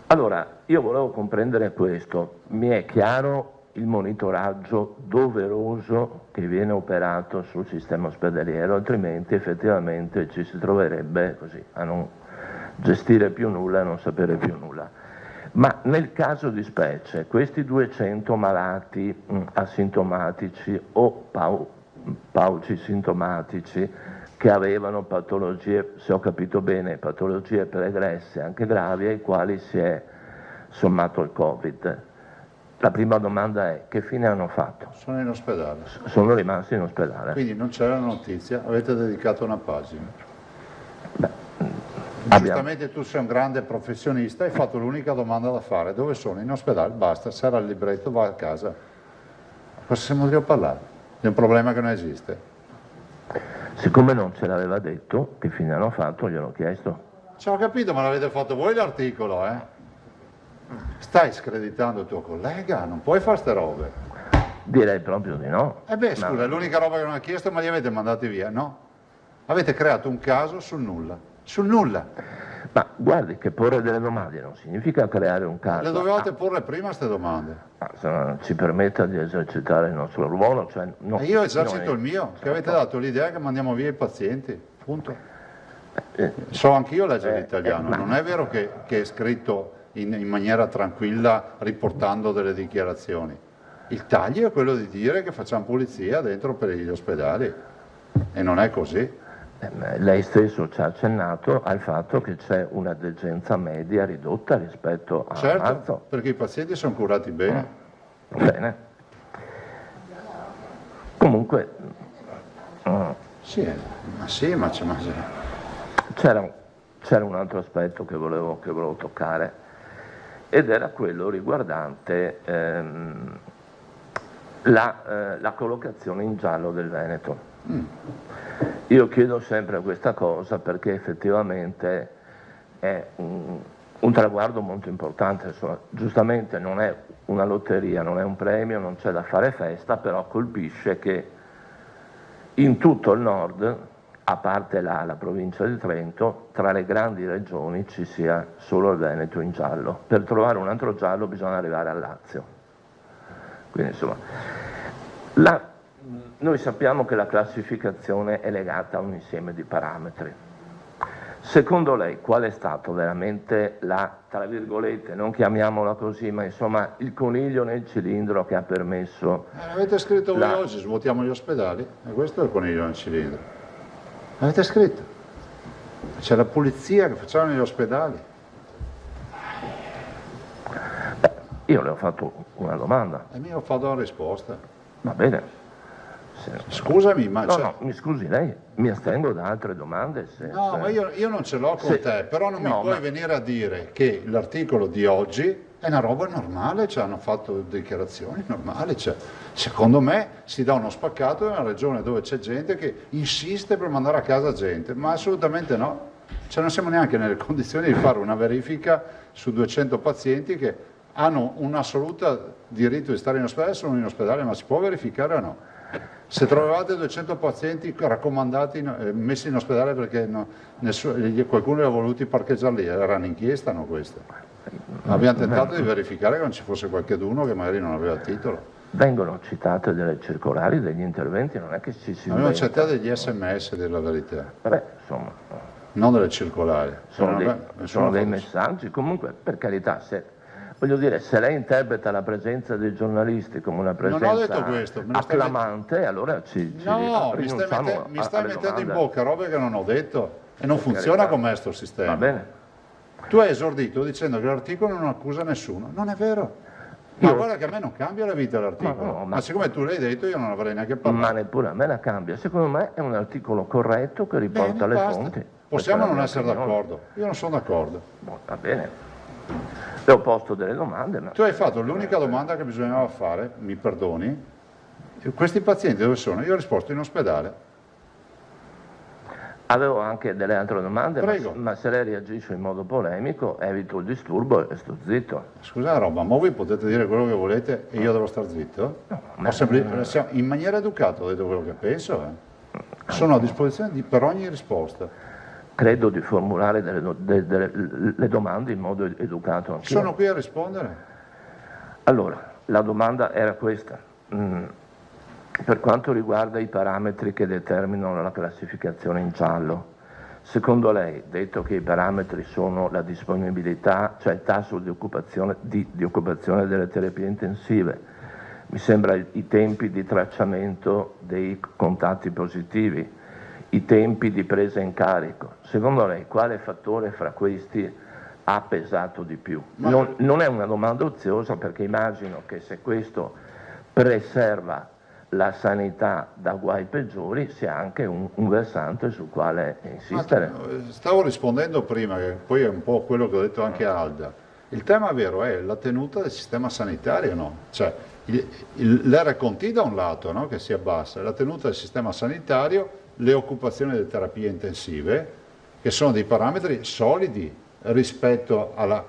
Allora, io volevo comprendere questo, mi è chiaro il monitoraggio doveroso che viene operato sul sistema ospedaliero, altrimenti effettivamente ci si troverebbe così a non gestire più nulla e a non sapere più nulla. Ma nel caso di specie, questi 200 malati asintomatici o pauci sintomatici che avevano patologie, se ho capito bene, patologie pregresse anche gravi, ai quali si è sommato il Covid. La prima domanda è: che fine hanno fatto? Sono in ospedale. Sono rimasti in ospedale. Quindi non c'era notizia, avete dedicato una pagina. Giustamente tu sei un grande professionista, hai fatto l'unica domanda da fare: dove sono? In ospedale, basta, sarà il libretto, va a casa. Cosa siamo lì a parlare? È un problema che non esiste. Siccome non ce l'aveva detto, che fine hanno fatto, gliel'ho chiesto. Ci ho capito, ma l'avete fatto voi l'articolo, eh? Stai screditando il tuo collega, non puoi fare ste robe. Direi proprio di no. Scusa, è l'unica roba che non ha chiesto, ma li avete mandati via, no? Avete creato un caso sul nulla. Sul nulla. Ma guardi che porre delle domande non significa creare un caso. Le dovevate porre prima queste domande. Se non ci permetta di esercitare il nostro ruolo. Cioè, e io esercito il mio, che avete dato l'idea che mandiamo via i pazienti, punto. So anch'io leggere l'italiano, non è vero che è scritto in maniera tranquilla riportando delle dichiarazioni. Il taglio è quello di dire che facciamo pulizia dentro per gli ospedali e non è così. Lei stesso ci ha accennato al fatto che c'è una degenza media ridotta rispetto a certo, marzo. Perché i pazienti sono curati bene. Bene. Comunque... Sì, ma c'era un altro aspetto che volevo toccare, ed era quello riguardante la collocazione in giallo del Veneto. Io chiedo sempre questa cosa perché effettivamente è un traguardo molto importante. Insomma, giustamente non è una lotteria, non è un premio, non c'è da fare festa, però colpisce che in tutto il nord, a parte la provincia di Trento, tra le grandi regioni ci sia solo il Veneto in giallo. Per trovare un altro giallo bisogna arrivare al Lazio. Quindi insomma, noi sappiamo che la classificazione è legata a un insieme di parametri. Secondo lei qual è stato veramente tra virgolette, non chiamiamola così, ma insomma il coniglio nel cilindro che ha permesso... Avete scritto voi oggi, svuotiamo gli ospedali, e questo è il coniglio nel cilindro. Avete scritto. C'è la pulizia che facciamo negli ospedali. Io le ho fatto una domanda. E mi ho fatto una risposta. Va bene. Scusami, ma... No, mi scusi lei, mi astengo da altre domande. Ma io non ce l'ho con te, però non mi puoi venire a dire che l'articolo di oggi è una roba normale, hanno fatto dichiarazioni normali. Secondo me si dà uno spaccato in una regione dove c'è gente che insiste per mandare a casa gente, ma assolutamente no. Cioè non siamo neanche nelle condizioni di fare una verifica su 200 pazienti che hanno un assoluto diritto di stare in ospedale, sono in ospedale, ma si può verificare o no? Se trovavate 200 pazienti raccomandati, messi in ospedale perché qualcuno li ha voluti parcheggiare lì, era un'inchiesta, no questa? Abbiamo tentato di verificare che non ci fosse qualcuno che magari non aveva titolo. Vengono citate delle circolari, degli interventi, non è che ci si Abbiamo citate degli SMS della verità. Vabbè, insomma, non delle circolari. Sono dei messaggi, comunque per carità, voglio dire, se lei interpreta la presenza dei giornalisti come una presenza acclamante, allora no, mi stai mettendo in bocca robe che non ho detto e non funziona con me sto sistema. Va bene. Tu hai esordito dicendo che l'articolo non accusa nessuno, non è vero. Ma guarda che a me non cambia la vita l'articolo, ma siccome tu l'hai detto io non avrei neanche parlato. Ma neppure a me la cambia, secondo me è un articolo corretto che riporta le fonti. Possiamo non essere d'accordo, io non sono d'accordo. Va bene, le ho posto delle domande. Ma... Tu hai fatto l'unica domanda che bisognava fare, mi perdoni, questi pazienti dove sono? Io ho risposto in ospedale. Avevo anche delle altre domande, Prego. ma se lei reagisce in modo polemico evito il disturbo e sto zitto. Scusa roba, ma voi potete dire quello che volete e io devo star zitto? No, in maniera educata ho detto quello che penso. Sono a disposizione per ogni risposta. Credo di formulare le domande in modo educato anch'io. Sono qui a rispondere. Allora, la domanda era questa. Per quanto riguarda i parametri che determinano la classificazione in giallo, secondo lei, detto che i parametri sono la disponibilità, cioè il tasso di occupazione delle terapie intensive, mi sembra i tempi di tracciamento dei contatti positivi, i tempi di presa in carico, secondo lei quale fattore fra questi ha pesato di più? Non è una domanda oziosa perché immagino che se questo preserva la sanità da guai peggiori sia anche un versante sul quale insistere. Stavo rispondendo prima, che poi è un po' quello che ho detto anche a Alda. Il tema vero è la tenuta del sistema sanitario, no? Cioè l'RCONT da un lato, no? Che si abbassa, la tenuta del sistema sanitario, le occupazioni delle terapie intensive, che sono dei parametri solidi rispetto alla...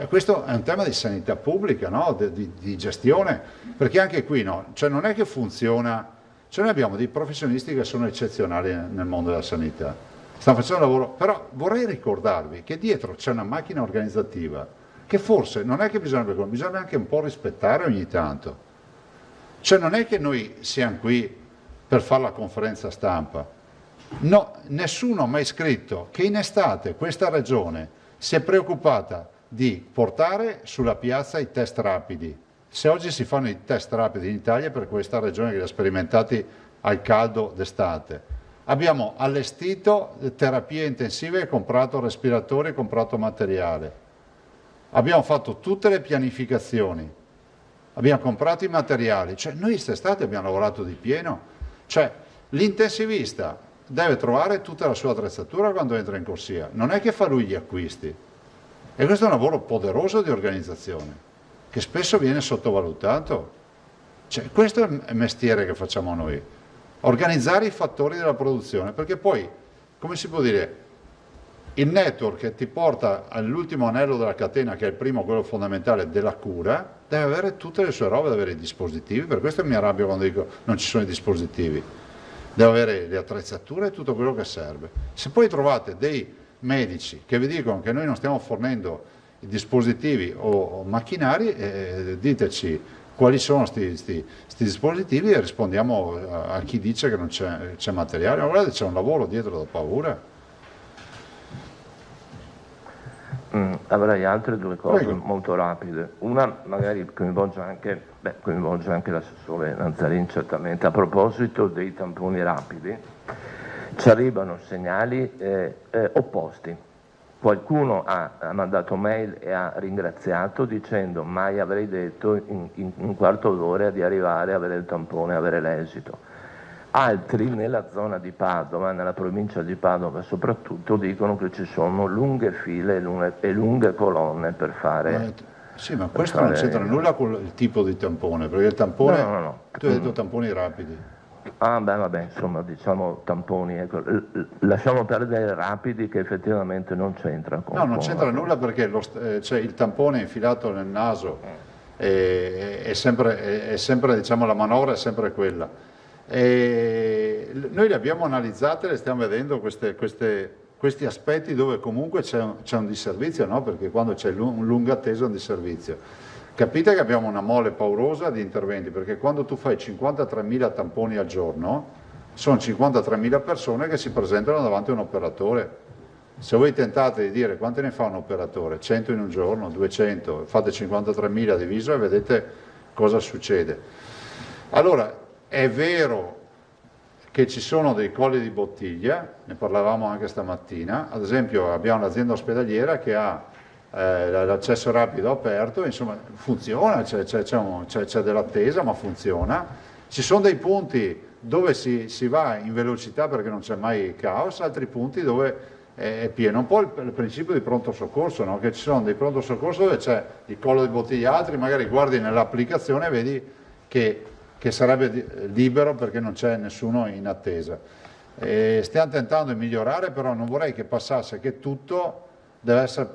questo è un tema di sanità pubblica, no? di gestione, perché anche qui no? Cioè non è che funziona, cioè noi abbiamo dei professionisti che sono eccezionali nel mondo della sanità, stanno facendo un lavoro, però vorrei ricordarvi che dietro c'è una macchina organizzativa che forse non è che bisogna anche un po' rispettare ogni tanto, cioè non è che noi siamo qui per fare la conferenza stampa, no, nessuno ha mai scritto che in estate questa regione si è preoccupata di portare sulla piazza i test rapidi. Se oggi si fanno i test rapidi in Italia è per questa regione che li ha sperimentati al caldo d'estate. Abbiamo allestito terapie intensive e comprato respiratori e comprato materiale. Abbiamo fatto tutte le pianificazioni. Abbiamo comprato i materiali. Cioè, noi quest'estate abbiamo lavorato di pieno. Cioè, l'intensivista deve trovare tutta la sua attrezzatura quando entra in corsia. Non è che fa lui gli acquisti. E questo è un lavoro poderoso di organizzazione, che spesso viene sottovalutato. Cioè, questo è il mestiere che facciamo noi, organizzare i fattori della produzione, perché poi, come si può dire, il network che ti porta all'ultimo anello della catena, che è il primo, quello fondamentale della cura, deve avere tutte le sue robe, deve avere i dispositivi, per questo mi arrabbio quando dico non ci sono i dispositivi, deve avere le attrezzature e tutto quello che serve. Se poi trovate dei medici che vi dicono che noi non stiamo fornendo i dispositivi o macchinari, diteci quali sono questi dispositivi e rispondiamo a chi dice che non c'è materiale. Ma guardate, c'è un lavoro dietro da paura. Avrei altre due cose. Prego. Molto rapide. Una magari coinvolge anche l'assessore Nazzarin certamente. A proposito dei tamponi rapidi, ci arrivano segnali opposti. Qualcuno ha mandato mail e ha ringraziato dicendo mai avrei detto in un quarto d'ora di arrivare a avere il tampone e avere l'esito. Altri nella zona di Padova, nella provincia di Padova soprattutto, dicono che ci sono lunghe file e lunghe colonne per fare... Sì, ma questo non c'entra nulla con il tipo di tampone, perché il tampone... No. Tu hai detto tamponi rapidi. vabbè, insomma, diciamo tamponi, ecco. Lasciamo perdere rapidi che effettivamente non c'entra. No, non c'entra nulla perché il tampone infilato nel naso è sempre diciamo, la manovra è sempre quella. E noi le abbiamo analizzate, le stiamo vedendo questi aspetti dove comunque c'è un disservizio, no? Perché quando c'è un lungo atteso è un disservizio. Capite che abbiamo una mole paurosa di interventi, perché quando tu fai 53.000 tamponi al giorno, sono 53.000 persone che si presentano davanti a un operatore. Se voi tentate di dire quanti ne fa un operatore, 100 in un giorno, 200, fate 53.000 diviso e vedete cosa succede. Allora, è vero che ci sono dei colli di bottiglia, ne parlavamo anche stamattina, ad esempio abbiamo un'azienda ospedaliera che ha l'accesso rapido aperto, insomma funziona, c'è dell'attesa ma funziona, ci sono dei punti dove si va in velocità perché non c'è mai caos, altri punti dove è pieno, un po' il principio di pronto soccorso, no? Che ci sono dei pronto soccorso dove c'è il collo di bottiglia, altri magari guardi nell'applicazione e vedi che sarebbe libero perché non c'è nessuno in attesa. Stiamo tentando di migliorare, però non vorrei che passasse che tutto deve essere,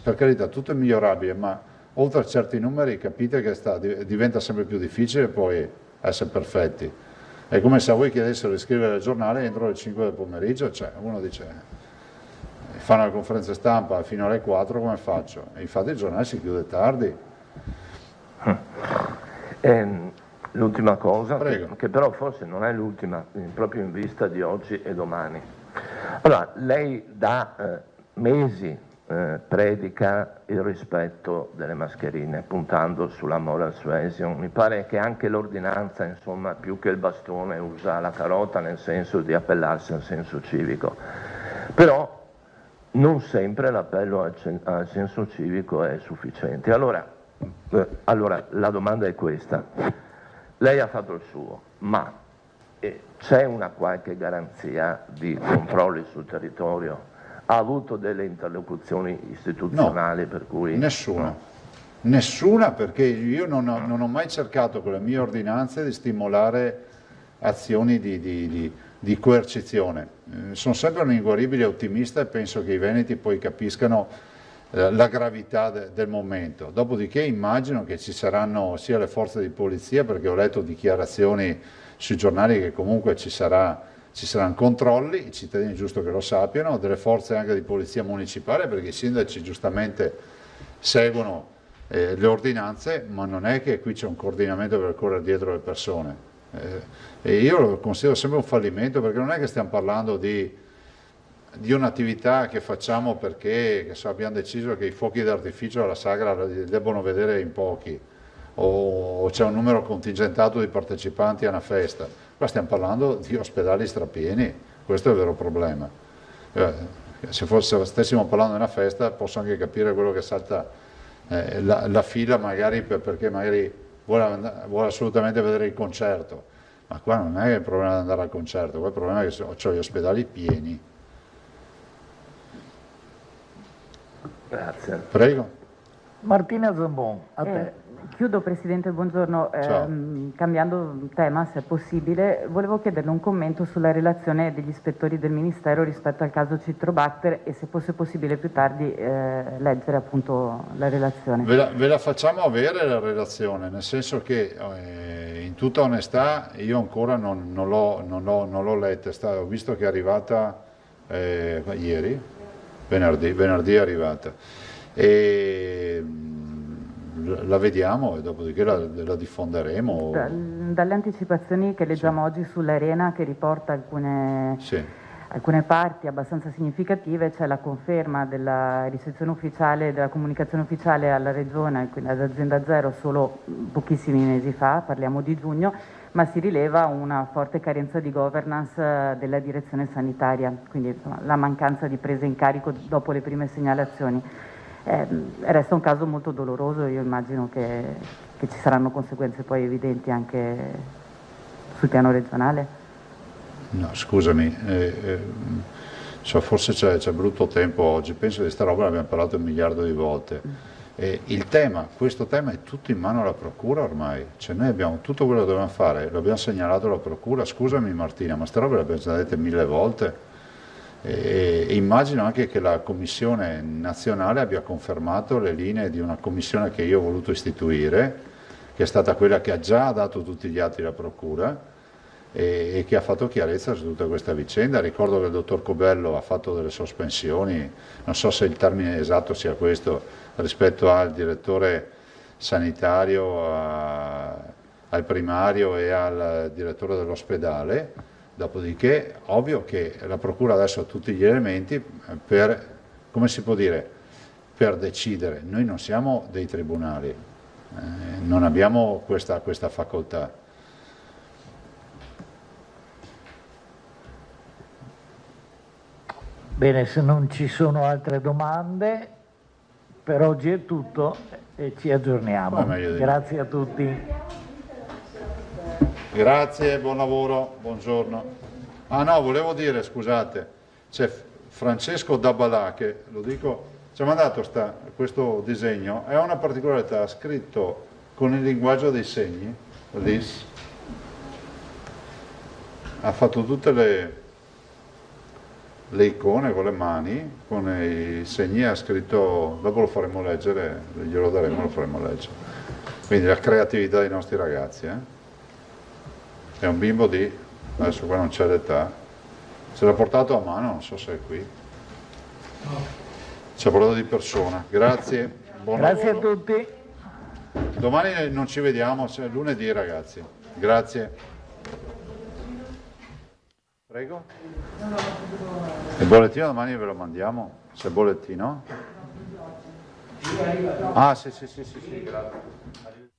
per carità, tutto è migliorabile, ma oltre a certi numeri capite che diventa sempre più difficile poi essere perfetti. È come se a voi chiedessero di scrivere il giornale entro le 5 del pomeriggio, cioè uno dice fanno la conferenza stampa fino alle 4, come faccio? E infatti il giornale si chiude tardi. L'ultima cosa, che però forse non è l'ultima, proprio in vista di oggi e domani. Allora, lei da mesi predica il rispetto delle mascherine, puntando sulla moral suasion. Mi pare che anche l'ordinanza, insomma, più che il bastone, usa la carota nel senso di appellarsi al senso civico. Però non sempre l'appello al senso civico è sufficiente. Allora, la domanda è questa. Lei ha fatto il suo, ma c'è una qualche garanzia di controlli sul territorio? Ha avuto delle interlocuzioni istituzionali? No, per cui nessuna, perché io non ho mai cercato con le mie ordinanze di stimolare azioni di coercizione. Sono sempre un inguaribile ottimista e penso che i veneti poi capiscano la gravità del momento. Dopodiché immagino che ci saranno sia le forze di polizia, perché ho letto dichiarazioni sui giornali che comunque ci saranno controlli, i cittadini è giusto che lo sappiano, delle forze anche di polizia municipale, perché i sindaci giustamente seguono le ordinanze, ma non è che qui c'è un coordinamento per correre dietro le persone. E io lo considero sempre un fallimento, perché non è che stiamo parlando di un'attività che facciamo perché abbiamo deciso che i fuochi d'artificio alla sagra li debbono vedere in pochi, o c'è un numero contingentato di partecipanti a una festa. Qua stiamo parlando di ospedali strapieni, questo è il vero problema. Se stessimo parlando di una festa posso anche capire quello che salta la fila magari perché magari vuole assolutamente vedere il concerto, ma qua non è il problema di andare al concerto, qua il problema è che ho gli ospedali pieni. Grazie. Prego. Martina Zambon, a te. Chiudo, Presidente, buongiorno. Cambiando tema, se è possibile, volevo chiederle un commento sulla relazione degli ispettori del Ministero rispetto al caso Citrobacter e se fosse possibile più tardi leggere appunto la relazione. Ve la facciamo avere la relazione, nel senso che in tutta onestà io ancora non l'ho letta, ho visto che è arrivata ieri, venerdì è arrivata. La vediamo e dopodiché la diffonderemo. Dalle anticipazioni che leggiamo oggi sull'Arena, che riporta alcune parti abbastanza significative, c'è la conferma della ricezione ufficiale, della comunicazione ufficiale alla Regione, quindi ad Azienda Zero, solo pochissimi mesi fa, parliamo di giugno, ma si rileva una forte carenza di governance della direzione sanitaria, quindi insomma, la mancanza di presa in carico dopo le prime segnalazioni. Resta un caso molto doloroso, io immagino che ci saranno conseguenze poi evidenti anche sul piano regionale. No, scusami, forse c'è brutto tempo oggi, penso di sta roba ne abbiamo parlato 1 miliardo di volte. Questo tema è tutto in mano alla Procura ormai, cioè noi abbiamo tutto quello che dobbiamo fare, lo abbiamo segnalato alla Procura. Scusami Martina, ma ste robe le abbiamo già dette 1000 volte, e immagino anche che la Commissione nazionale abbia confermato le linee di una commissione che io ho voluto istituire, che è stata quella che ha già dato tutti gli atti alla Procura e che ha fatto chiarezza su tutta questa vicenda. Ricordo che il dottor Cobello ha fatto delle sospensioni, non so se il termine esatto sia questo, rispetto al direttore sanitario, al primario e al direttore dell'ospedale. Dopodiché, ovvio che la Procura adesso ha tutti gli elementi per, come si può dire, per decidere. Noi non siamo dei tribunali, non abbiamo questa facoltà. Bene, se non ci sono altre domande, per oggi è tutto e ci aggiorniamo. Grazie a tutti. Grazie, buon lavoro, buongiorno. Ah no, volevo dire, scusate, c'è Francesco Dabalà, che lo dico, ci ha mandato questo disegno, è una particolarità, scritto con il linguaggio dei segni, LIS, ha fatto tutte le icone con le mani, con i segni, ha scritto, dopo lo faremo leggere, glielo daremo, lo faremo leggere. Quindi la creatività dei nostri ragazzi, È un bimbo adesso qua non c'è l'età, se l'ha portato a mano, non so se è qui, ci ha portato di persona. Grazie, buon Grazie lavoro. a tutti. Domani non ci vediamo, è lunedì ragazzi, grazie. Prego. Il bollettino domani ve lo mandiamo, c'è il bollettino? Ah sì, grazie.